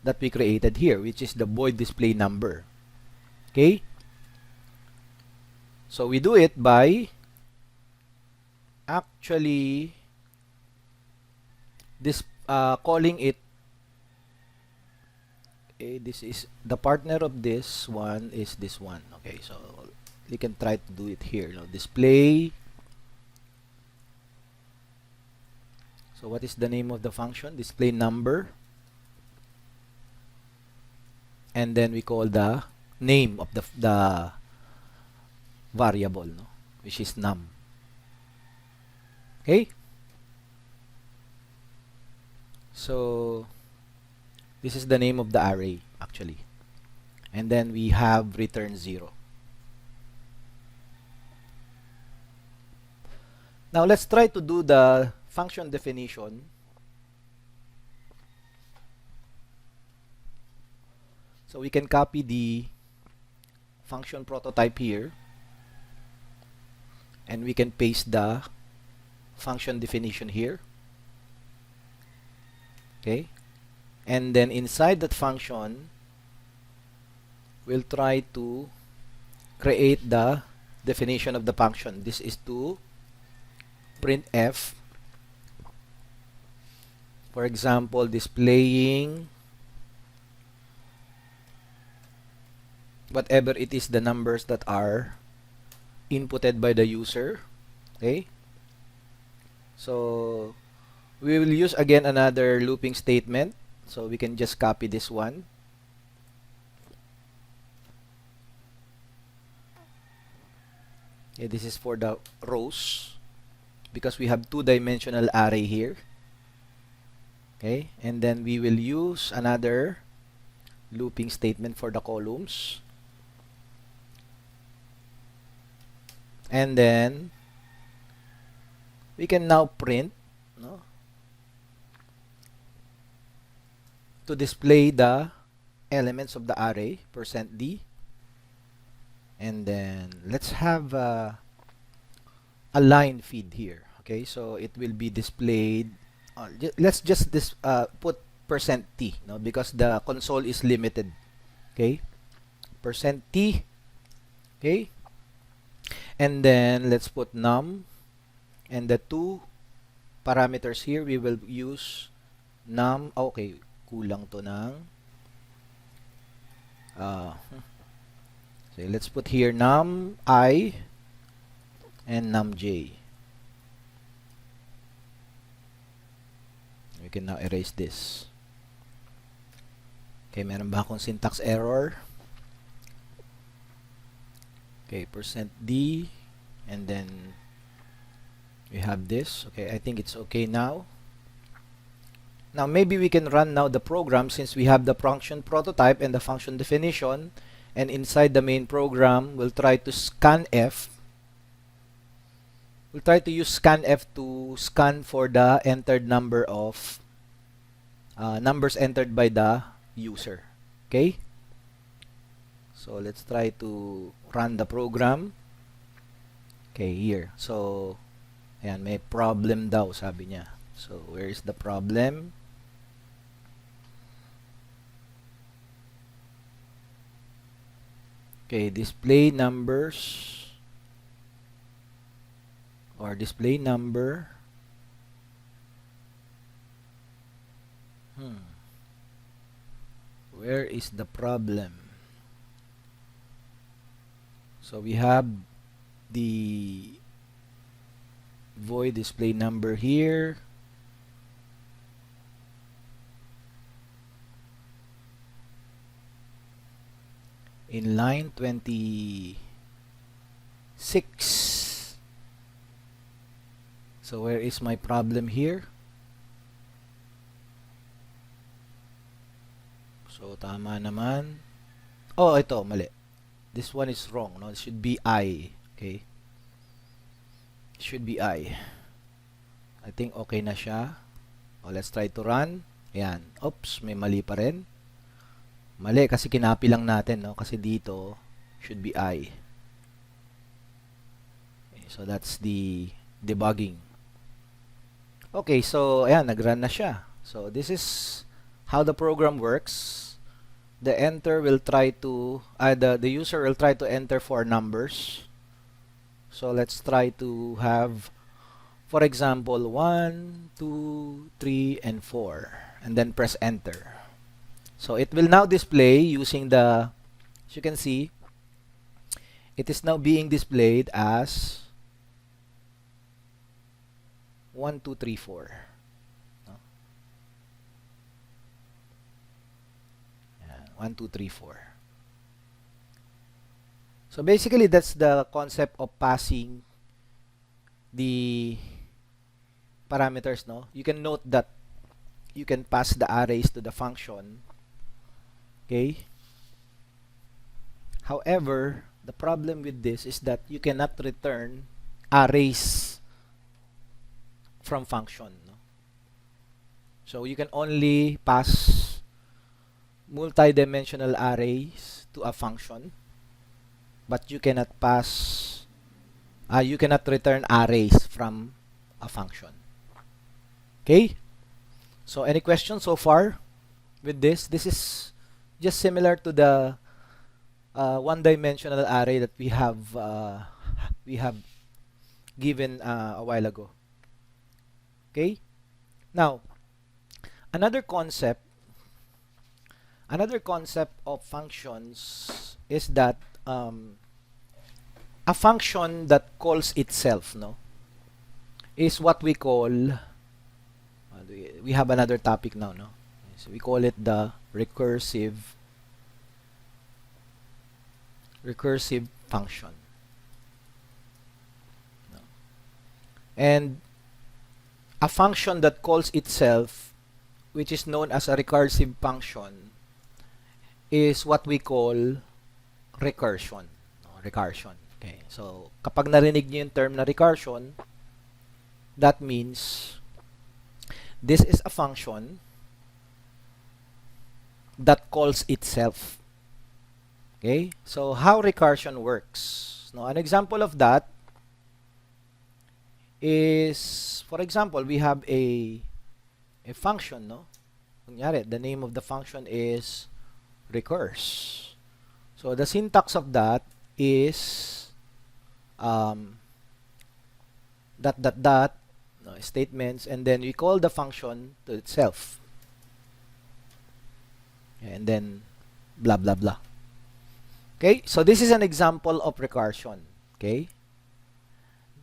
that we created here, which is the void display number? Okay? So we do it by actually calling it. Okay, this is the partner of this one is this one. Okay, so we can try to do it here. Now, display. So what is the name of the function? Display number. And then we call the name of the variable, no, which is num. Okay? So this is the name of the array actually. And then we have return 0. Now let's try to do the function definition. So we can copy the function prototype here, and we can paste the function definition here. Okay, and then inside that function, we'll try to create the definition of the function. This is to printf For example, displaying whatever it is the numbers that are inputted by the user. Okay? So we will use again another looping statement. So we can just copy this one. Okay, this is for the rows because we have two-dimensional array here. Okay, and then we will use another looping statement for the columns. And then we can now print, no, to display the elements of the array, %d. And then let's have a line feed here. Okay, so it will be displayed. Let's just put %t, no, because the console is limited. Okay, %t. Okay, and then let's put num, and the two parameters here we will use num. Okay, kulang to ng so let's put here num I and num j. We can now erase this. Okay, meron ba akong syntax error? Okay, %d, and then we have this. Okay, I think it's okay now. Now maybe we can run now the program since we have the function prototype and the function definition, and inside the main program we'll try to scanf. We'll try to use scanf to scan for the entered number of numbers entered by the user. Okay? So let's try to run the program. Okay, here. So ayan, may problem daw sabi niya. So where is the problem? Okay, display numbers or display number. Where is the problem? So we have the void display number here. In line 26. So where is my problem here? So tama naman. Oh, ito mali. This one is wrong, no? It should be I. Okay? It should be I. I think okay na siya. Oh, let's try to run. Ayan. Oops, may mali pa rin. Mali kasi kinapi lang natin, no? Kasi dito should be I. Okay, so that's the debugging. Okay, so ayan, nag-run na siya. So this is how the program works. The enter will try to the user will try to enter 4 numbers. So let's try to have, for example, 1, 2, 3, and 4, and then press enter. So it will now display using the, as you can see, it is now being displayed as 1, 2, 3, 4. No? 1, 2, 3, 4. So basically that's the concept of passing the parameters, no? You can note that you can pass the arrays to the function. Okay? However, the problem with this is that you cannot return arrays from function, no? So you can only pass multi-dimensional arrays to a function, but you cannot pass you cannot return arrays from a function. Okay? So any questions so far with this? This is just similar to the one-dimensional array that we have given a while ago. Okay? Now, Another concept of functions is that a function that calls itself, no, is what we call, we have another topic now, no? So we call it the recursive function. No? And a function that calls itself, which is known as a recursive function, is what we call recursion. No? Recursion. Okay. So kapag narinig niyo yung term na recursion, that means this is a function that calls itself. Okay? So how recursion works? Now, an example of that is, for example, we have a function, no? Kunyari, the name of the function is recurse. So the syntax of that is no, statements, and then we call the function to itself, and then blah blah blah. Okay, so this is an example of recursion. Okay,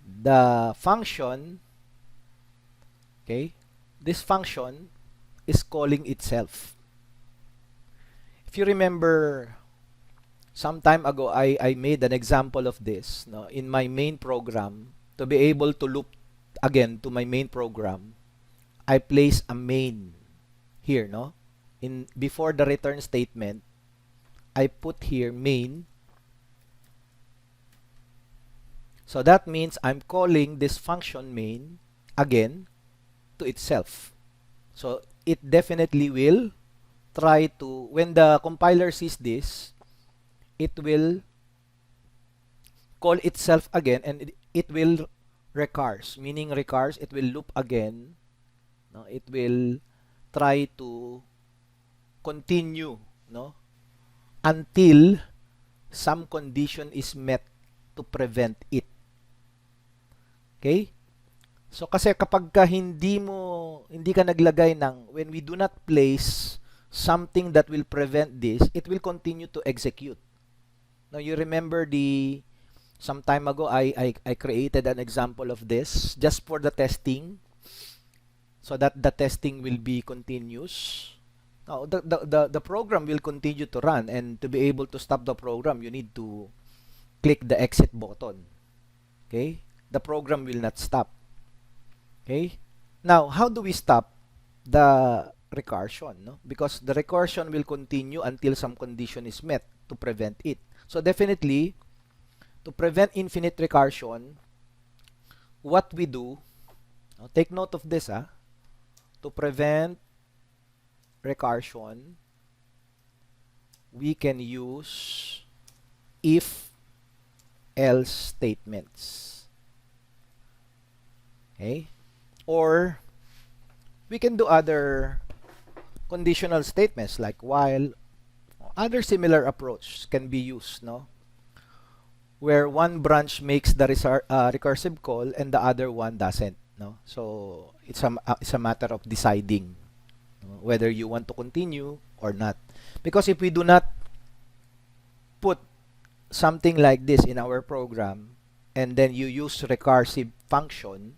the function, okay, this function is calling itself. If you remember, some time ago I made an example of this, no, in my main program. To be able to loop again to my main program, I place a main here, no? In before the return statement, I put here main. So that means I'm calling this function main again to itself. So it definitely will try to, when the compiler sees this, it will call itself again, and it will recurse, meaning recurse, it will loop again. No? It will try to continue, no, until some condition is met to prevent it. Okay? So kasi kapag hindi ka naglagay ng, when we do not place something that will prevent this, it will continue to execute. Now you remember some time ago I created an example of this just for the testing, so that the testing will be continuous. Now the program will continue to run, and to be able to stop the program, you need to click the exit button. Okay? The program will not stop. Okay? Now, how do we stop the recursion? No? Because the recursion will continue until some condition is met to prevent it. So definitely, to prevent infinite recursion, what we do, take note of this, to prevent recursion, we can use if-else statements. Okay? Or we can do other conditional statements like while. Other similar approach can be used, no? Where one branch makes the recursive call and the other one doesn't, no? So it's a matter of deciding, no, whether you want to continue or not. Because if we do not put something like this in our program, and then you use recursive function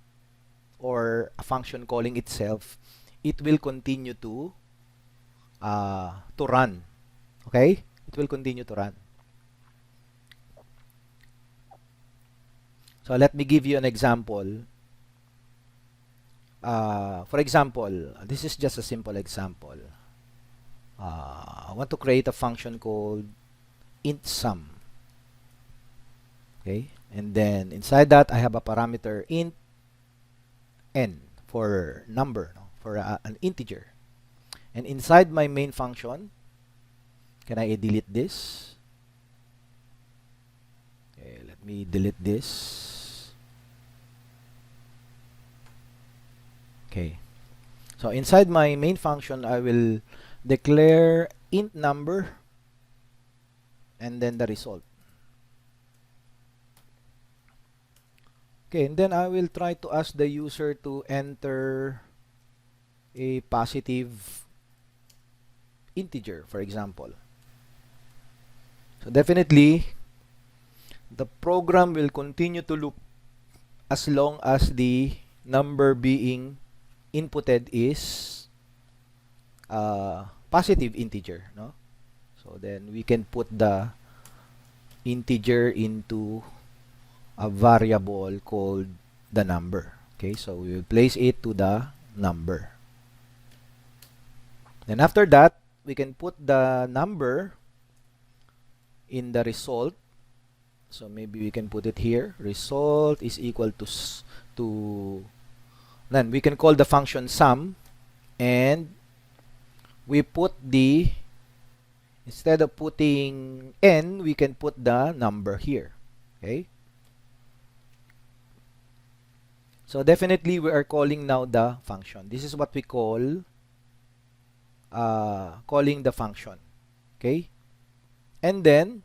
or a function calling itself, it will continue to run. Okay? It will continue to run. So let me give you an example. For example, this is just a simple example. I want to create a function called int sum. Okay? And then inside that, I have a parameter int n for number, no? For an integer. And inside my main function, can I delete this? Okay, let me delete this. Okay. So inside my main function, I will declare int number and then the result. Okay, and then I will try to ask the user to enter a positive integer, for example. So definitely, the program will continue to loop as long as the number being inputted is positive integer, no? So then we can put the integer into a variable called the number. Okay, so we will place it to the number. Then after that, we can put the number in the result. So maybe we can put it here. Result is equal to then we can call the function sum, and we put the, instead of putting n, we can put the number here. Okay? So definitely we are calling now the function. This is what we call calling the function. Okay? And then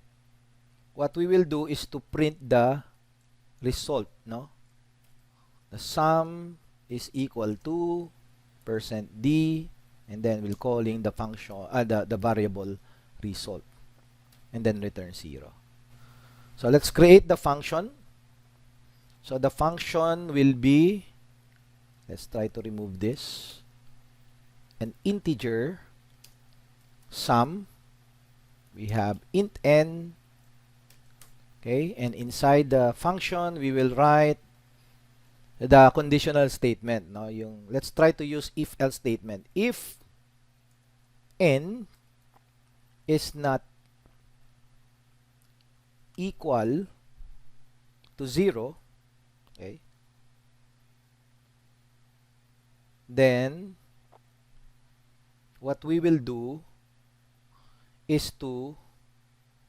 what we will do is to print the result, no? The sum is equal to %d, and then we'll calling the function, the variable result, and then return 0. So let's create the function. So the function will be, let's try to remove this, an integer sum. We have int n, okay, and inside the function we will write the conditional statement, no? Let's try to use if else statement. If n is not equal to 0, okay, then what we will do is to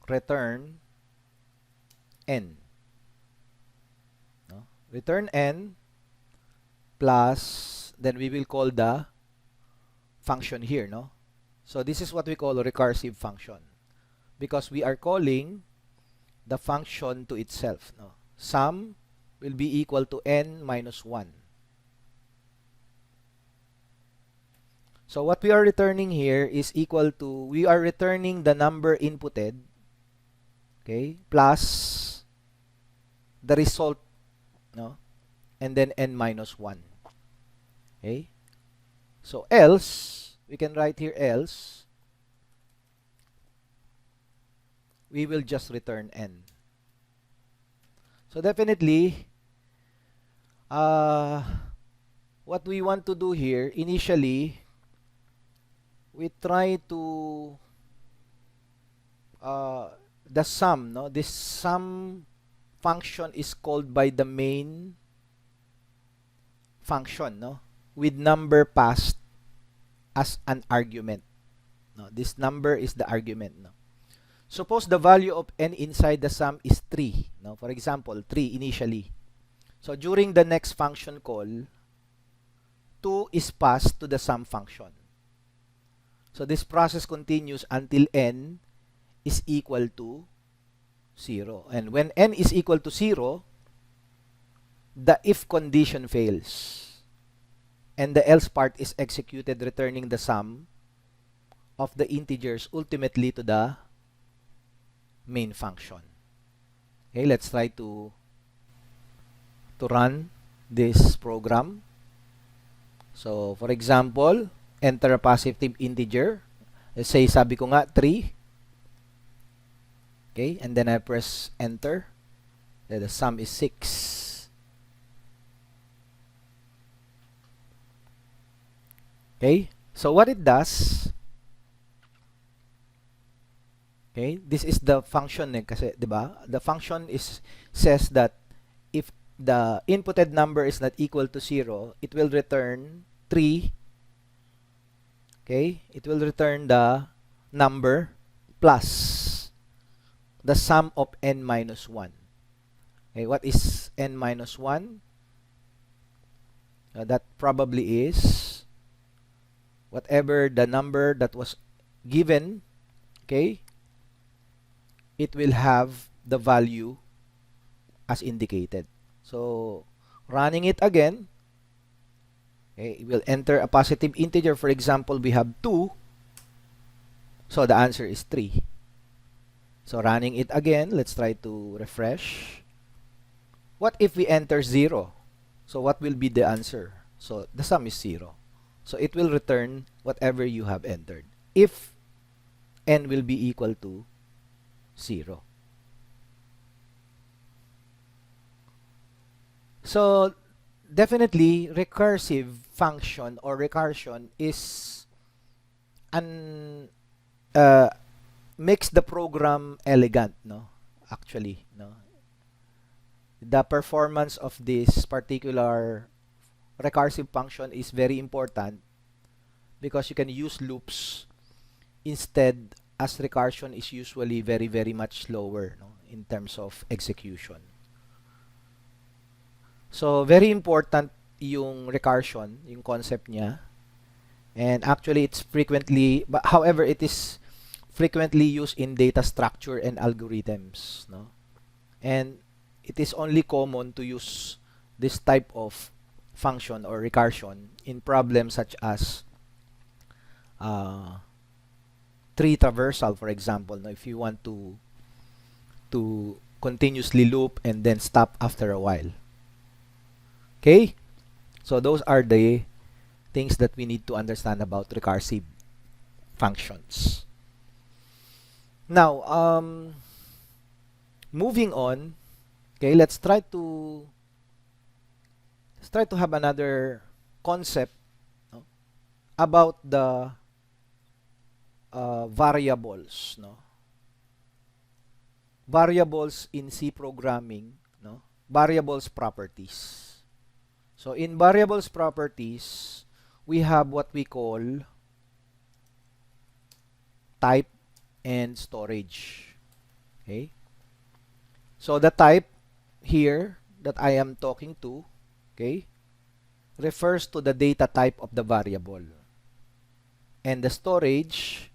return n, no? Return n plus, then we will call the function here, no? So this is what we call a recursive function, because we are calling the function to itself, no? Sum will be equal to n minus 1. So what we are returning here is equal to, we are returning the number inputted, okay, plus the result, no? And then n minus 1. Okay? So else, we can write here else, we will just return n. So definitely, what we want to do here, initially, we try to, the sum, no? This sum function is called by the main function, no? With number passed as an argument, no? This number is the argument, no? Suppose the value of n inside the sum is 3, no? For example, 3 initially. So during the next function call, 2 is passed to the sum function. So this process continues until n is equal to 0. And when n is equal to 0, the if condition fails, and the else part is executed, returning the sum of the integers ultimately to the main function. Okay, let's try to run this program. So for example, enter a positive integer. Let's say, sabi ko nga 3. Okay, and then I press enter. Then the sum is 6. Okay, so what it does, okay, this is the function kasi, di ba? The function says that if the inputted number is not equal to 0, it will return 3. Okay, it will return the number plus the sum of n minus 1. Okay, what is n minus 1? That probably is whatever the number that was given, okay, it will have the value as indicated. So running it again, Okay, we'll enter a positive integer. For example, we have 2. So the answer is 3. So running it again, let's try to refresh. What if we enter 0? So what will be the answer? So the sum is 0. So it will return whatever you have entered if n will be equal to 0. So definitely recursive function or recursion is an makes the program elegant, no? Actually, no. The performance of this particular recursive function is very important because you can use loops instead, as recursion is usually very much slower, no, in terms of execution. So very important yung recursion, yung concept niya. And actually it's frequently, but however it is frequently used in data structure and algorithms, no? And it is only common to use this type of function or recursion in problems such as tree traversal, for example. Now, if you want to continuously loop and then stop after a while. Okay? So those are the things that we need to understand about recursive functions. Now, moving on, okay, let's try to have another concept, no, about the variables, no? Variables in C programming, no? Variables properties. So in variables properties, we have what we call type and storage. Okay? So the type here that I am talking to, okay, refers to the data type of the variable. And the storage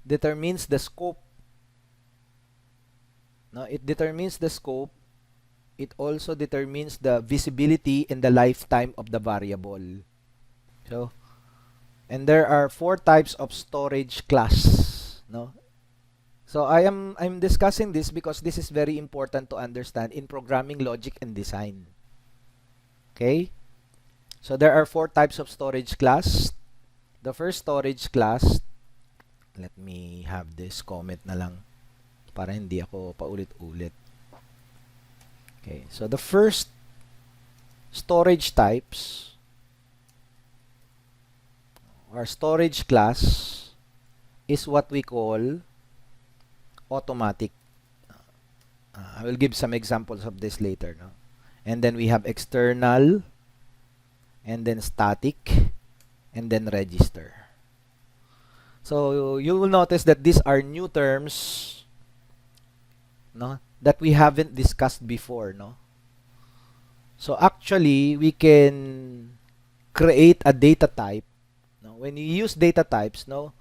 determines the scope. No, it determines the scope. It also determines the visibility and the lifetime of the variable. So, and there are 4 types of storage class, no? So I'm discussing this because this is very important to understand in programming logic and design. Okay? So there are 4 types of storage class. The first storage class, let me have this comment na lang para hindi ako paulit-ulit. Okay, so the first storage types or storage class is what we call automatic. I will give some examples of this later, no? And then we have external, and then static, and then register. So you will notice that these are new terms, no, that we haven't discussed before, no? So actually, we can create a data type, no? When you use data types, no,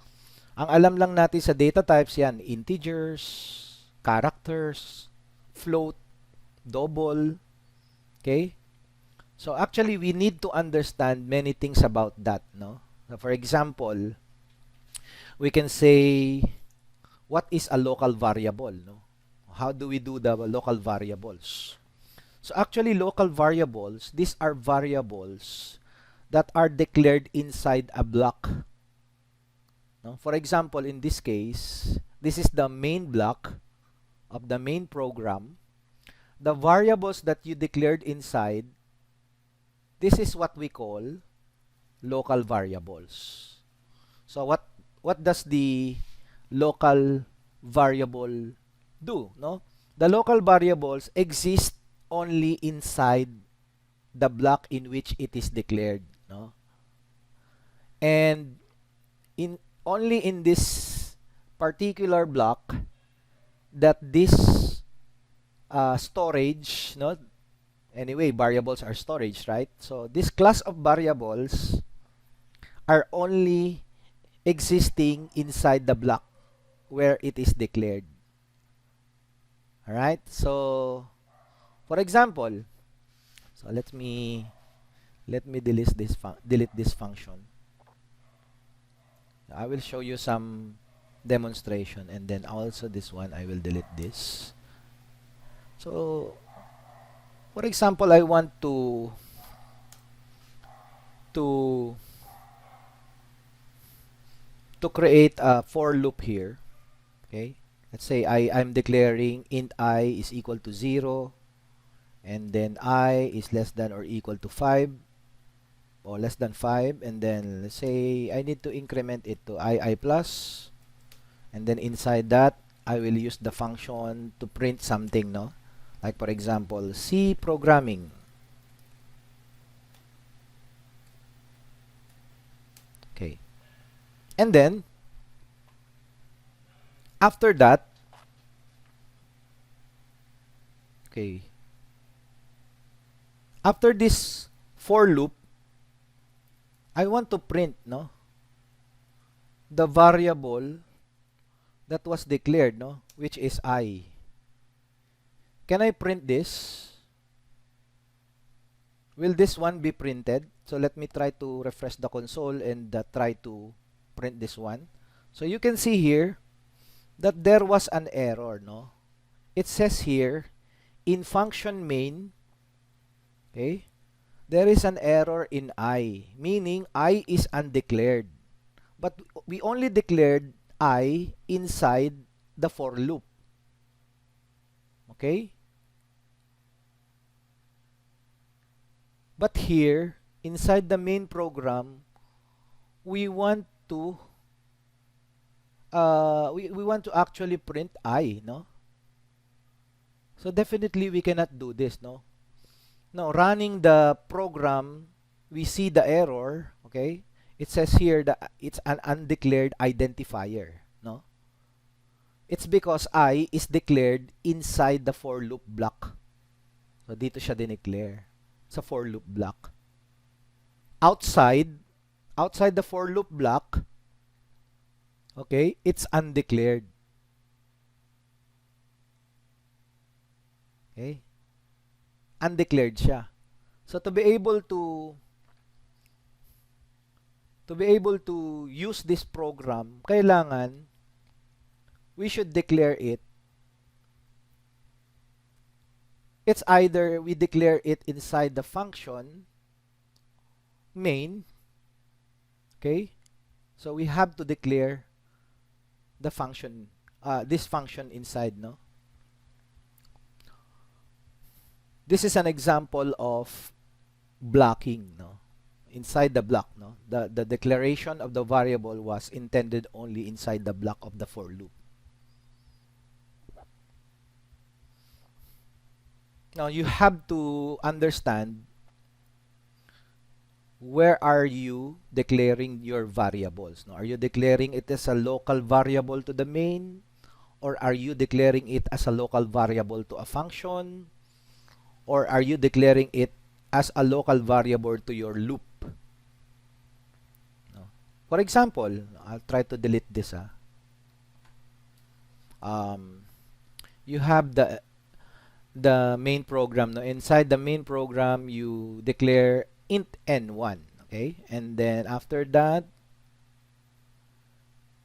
ang alam lang natin sa data types yan, integers, characters, float, double, okay? So actually, we need to understand many things about that, no? So for example, we can say, what is a local variable, no? How do we do the local variables? So actually, local variables, these are variables that are declared inside a block. No? For example, in this case, this is the main block of the main program. The variables that you declared inside, this is what we call local variables. So what does the local variable do, no? The local variables exist only inside the block in which it is declared, no? And only in this particular block that this storage, no? Anyway, variables are storage, right? So this class of variables are only existing inside the block where it is declared. Alright, so for example, so let me let me delete this function. I will show you some demonstration, and then also this one I will delete this. So for example, I want to create a for loop here. Okay, let's say I'm declaring int I is equal to 0, and then I is less than or equal to 5, or less than 5, and then let's say I need to increment it to I plus, and then inside that I will use the function to print something, no? Like for example, C programming. Okay. And then after that, okay, after this for loop, I want to print, no, the variable that was declared, no, which is I. Can I print this? Will this one be printed? So let me try to refresh the console and try to print this one. So you can see here that there was an error, no? It says here in function main, okay, there is an error in I, meaning I is undeclared. But we only declared I inside the for loop. Okay? But here, inside the main program, we want to we want to actually print I, no? So definitely we cannot do this, no? Now, running the program, we see the error, okay? It says here that it's an undeclared identifier, no? It's because I is declared inside the for loop block. So dito siya dineclare sa for loop block. Outside the for loop block, okay, it's undeclared. Okay? Undeclared siya. So to be able to use this program, kailangan we should declare it. It's either we declare it inside the function main, okay? So we have to declare the function, this function inside, no? This is an example of blocking, no? Inside the block, no? The declaration of the variable was intended only inside the block of the for loop. Now you have to understand where are you declaring your variables, no? Are you declaring it as a local variable to the main, or are you declaring it as a local variable to a function, or are you declaring it as a local variable to your loop? No? For example, I'll try to delete this. You have the main program. No? Inside the main program, you declare int n1, okay? And then after that,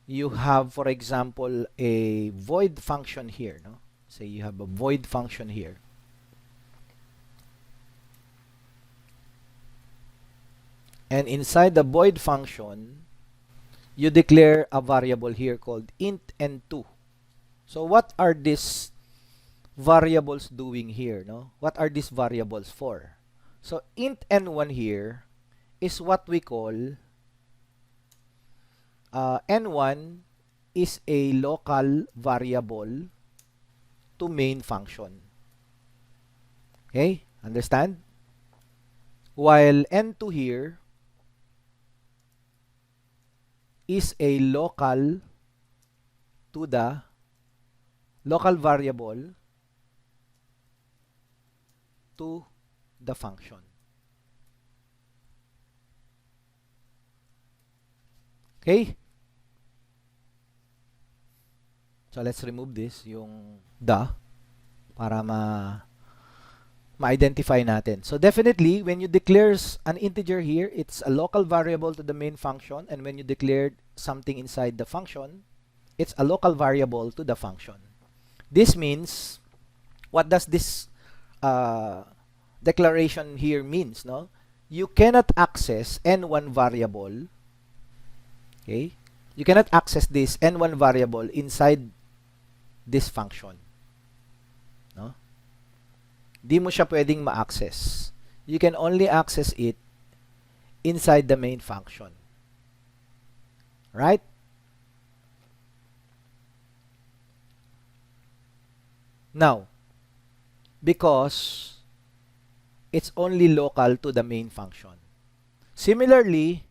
you have, for example, a void function here, no? Say you have a void function here. And inside the void function, you declare a variable here called int n2. So what are these variables doing here, no? What are these variables for? So int n1 here is what we call n1 is a local variable to main function. Okay? Understand? While n2 here is a local to the local variable to the function. Okay? So let's remove this, yung the, para ma-identify natin. So definitely, when you declare an integer here, it's a local variable to the main function, and when you declare something inside the function, it's a local variable to the function. This means, what does this declaration here means? No, you cannot access n1 variable. Okay, you cannot access this n1 variable inside this function. No, di mo siya pwedeng ma-access. You can only access it inside the main function. Right? Now, because it's only local to the main function. Similarly,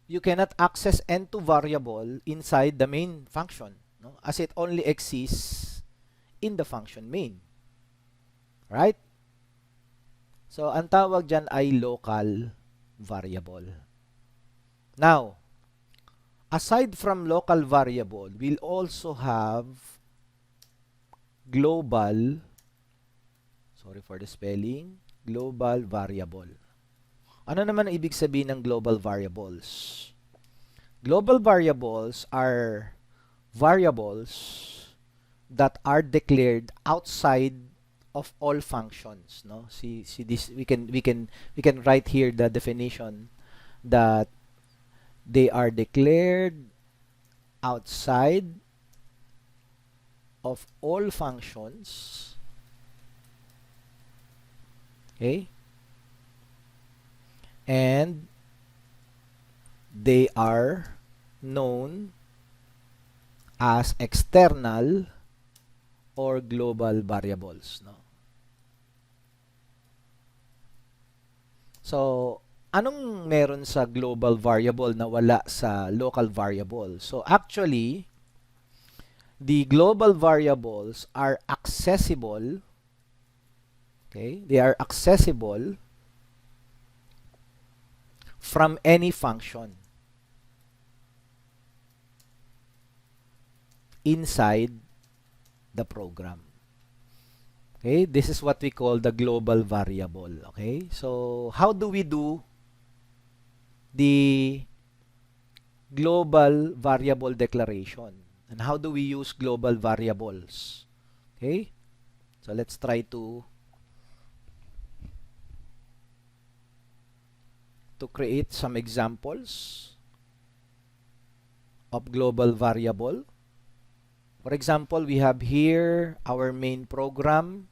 you cannot access n2 variable inside the main function, no? As it only exists in the function main. Right? So, ang tawag dyan ay local variable. Now, aside from local variable, we'll also have global, sorry for the spelling, global variable. Ano naman ang ibig sabihin ng global variables? Global variables are variables that are declared outside of all functions, no? See this, we can write here the definition that they are declared outside of all functions. Okay? And they are known as external or global variables, no? So, anong meron sa global variable na wala sa local variable? So, actually, the global variables are accessible. Okay? They are accessible from any function inside the program. Okay? This is what we call the global variable. Okay? So, how do we do the global variable declaration? And how do we use global variables? Okay? So, let's try to create some examples of global variable. For example, we have here our main program.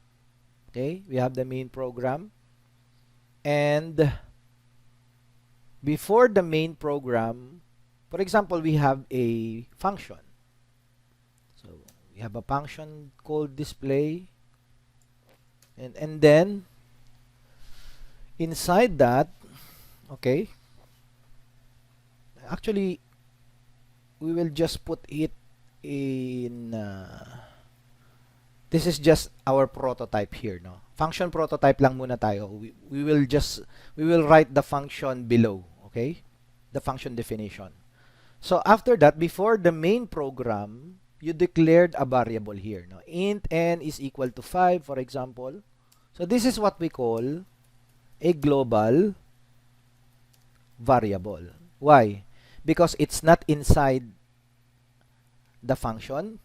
Okay, we have the main program. And before the main program, for example, we have a function. So, we have a function called display. And then, inside that, okay, actually, we will just put it in this is just our prototype here, no? Function prototype lang muna tayo. We will write the function below, okay? The function definition. So after that, before the main program, you declared a variable here, no? Int n is equal to 5, for example. So this is what we call a global variable. Why? Because it's not inside the function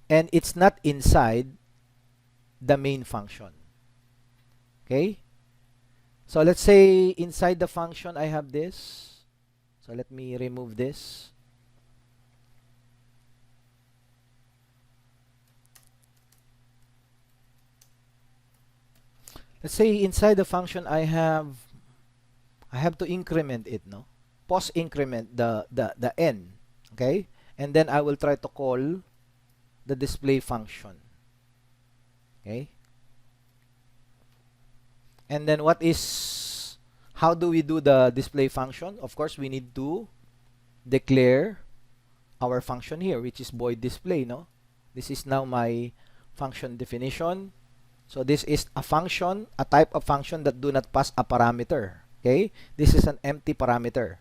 and it's not inside the main function. Okay? So let's say inside the function I have this. So let me remove this. Let's say inside the function I have to increment it, no? Post increment the n, okay? And then I will try to call the display function. Okay? And then how do we do the display function? Of course, we need to declare our function here, which is void display, no? This is now my function definition. So this is a function, a type of function that do not pass a parameter. Okay? This is an empty parameter.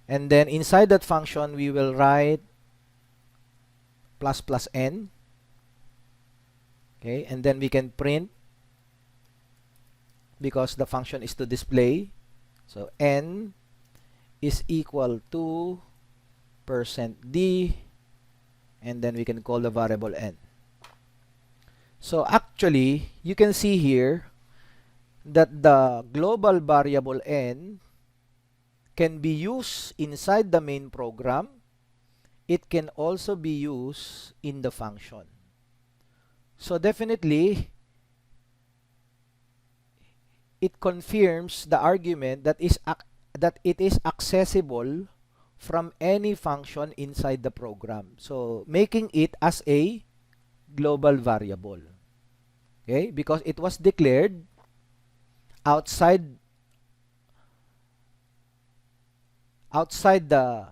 And then inside that function, we will write ++n. Okay? And then we can print because the function is to display. So n is equal to %d, and then we can call the variable n. So actually, you can see here that the global variable n can be used inside the main program. It can also be used in the function. So definitely, it confirms the argument that it is accessible from any function inside the program. So making it as a global variable. Okay? Because it was declared outside the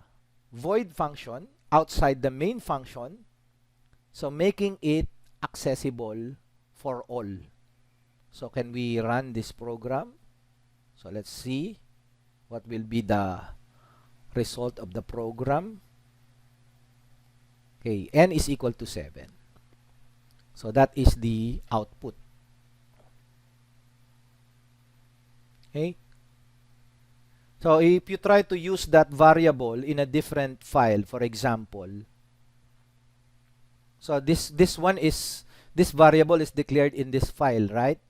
void function, outside the main function, so making it accessible for all. So can we run this program? So let's see what will be the result of the program. Okay, n is equal to 7. So that is the output. Okay? So if you try to use that variable in a different file, for example, so this variable is declared in this file, right?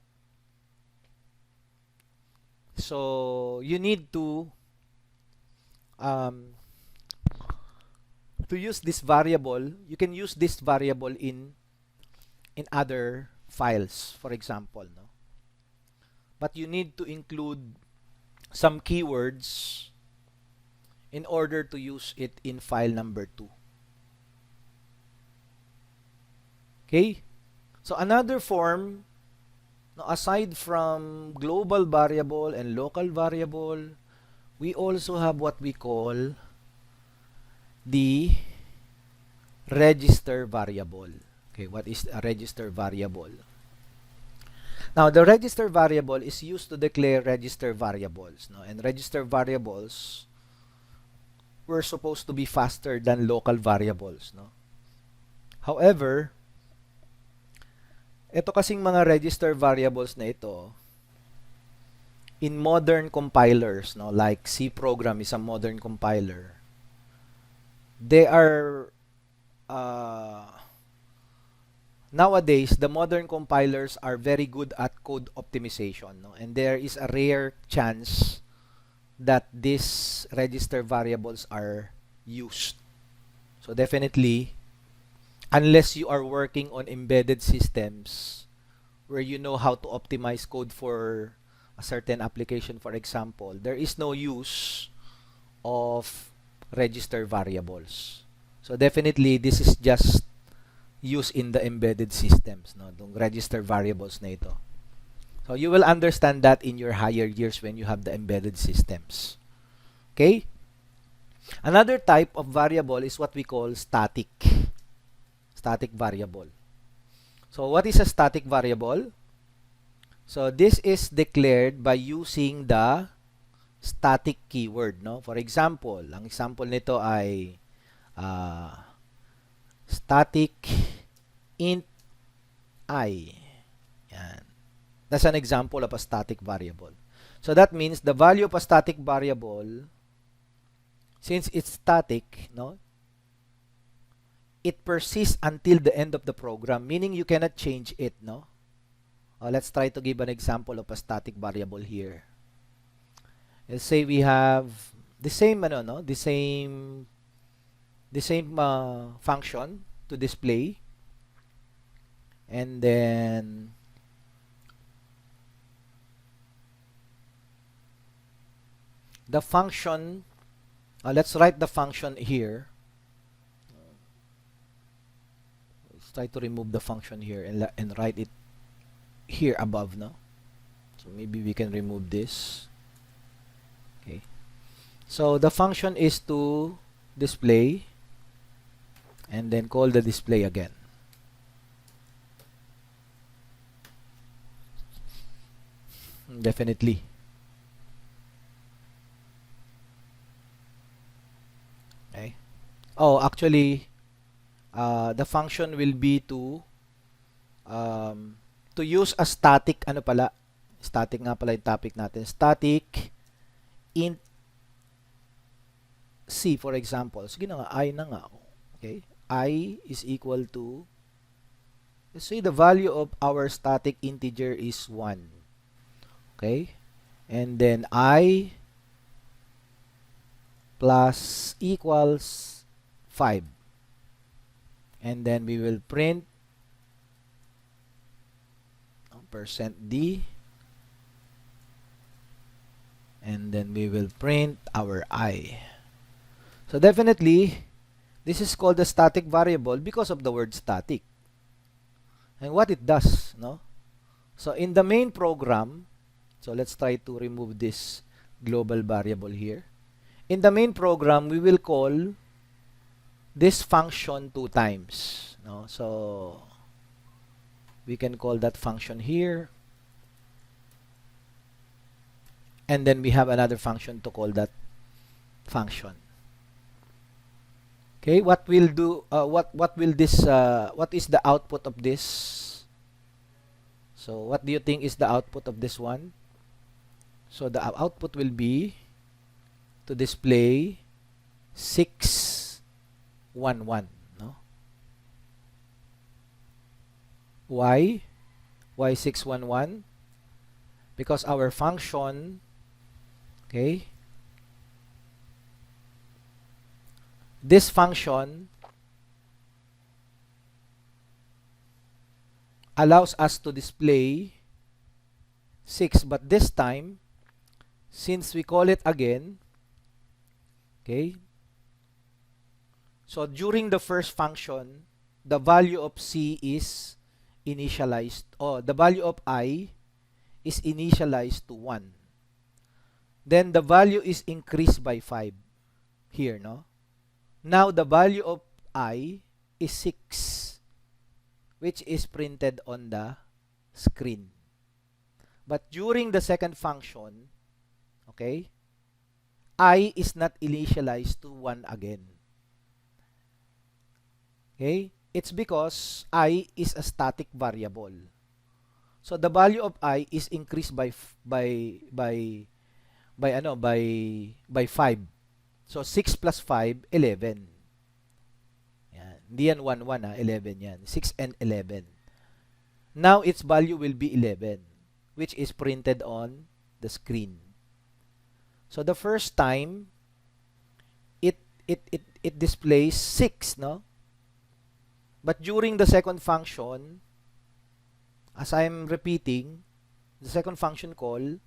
So you need to use this variable. You can use this variable in other files, for example, no? But you need to include some keywords in order to use it in file number 2. Okay? So another form, aside from global variable and local variable, we also have what we call the register variable. Okay, what is a register variable? Now, the register variable is used to declare register variables, no? And register variables were supposed to be faster than local variables, no? However, ito kasing mga register variables na ito, in modern compilers, no, like C program is a modern compiler, they are nowadays, the modern compilers are very good at code optimization, no? And there is a rare chance that these register variables are used. So definitely, unless you are working on embedded systems where you know how to optimize code for a certain application, for example, there is no use of register variables. So definitely, this is just used in the embedded systems, no? Yung register variables na ito. So you will understand that in your higher years when you have the embedded systems. Okay? Another type of variable is what we call static variable. So what is a static variable? So this is declared by using the static keyword, no? For example, ang example nito ay static int I. Yan. That's an example of a static variable. So that means the value of a static variable, since it's static, no, it persists until the end of the program, meaning you cannot change it, no? Let's try to give an example of a static variable here. Let's say we have the same, the same function to display, and then the function, let's write the function here. Let's try to remove the function here and write it here above, no? So maybe we can remove this. Okay. So the function is to display and then call the display again. Definitely. Okay. Oh, actually, the function will be to use a static, Static nga pala yung topic natin. Static int C, for example. Sige na nga, I na nga. Okay? I is equal to, let's say the value of our static integer is 1. Okay? And then I plus equals 5. And then we will print %d, and then we will print our I. So definitely, this is called a static variable because of the word static. And what it does, no? So in the main program, so let's try to remove this global variable here. In the main program, we will call this function 2 times, no? So we can call that function here, and then we have another function to call that function. Okay, what will do? What will this? What is the output of this? So what do you think is the output of this one? So the output will be to display 611. No? Why? Why 611? Because our function, okay, this function allows us to display 6, but this time, since we call it again, okay, so during the first function, the value of C is initialized, or the value of I is initialized to 1. Then the value is increased by 5 here, no? Now the value of I is 6, which is printed on the screen. But during the second function, okay, I is not initialized to 1 again. Okay? It's because I is a static variable. So the value of I is increased by 5. So 6 plus 5, 11. Yan. Hindi yan 1, 1, 11 yan. 6 and 11. Now its value will be 11, which is printed on the screen. So the first time, it displays 6, no? But during the second function, as I'm repeating, the second function call,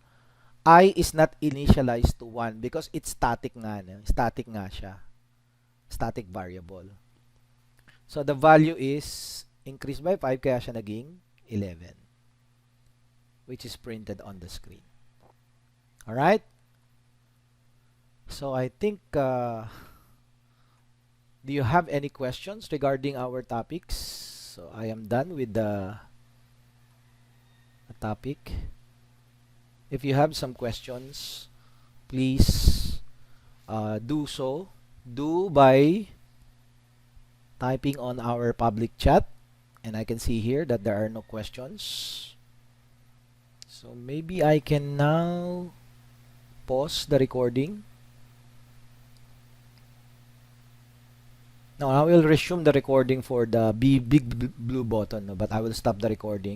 I is not initialized to 1 because it's static nga, no? Static nga siya. Static variable. So the value is increased by 5, kaya siya naging 11, which is printed on the screen. Alright? So I think, do you have any questions regarding our topics? So I am done with the topic. If you have some questions, please do so. Do by typing on our public chat, and I can see here that there are no questions. So maybe I can now pause the recording. Now I will resume the recording for the big blue button, but I will stop the recording.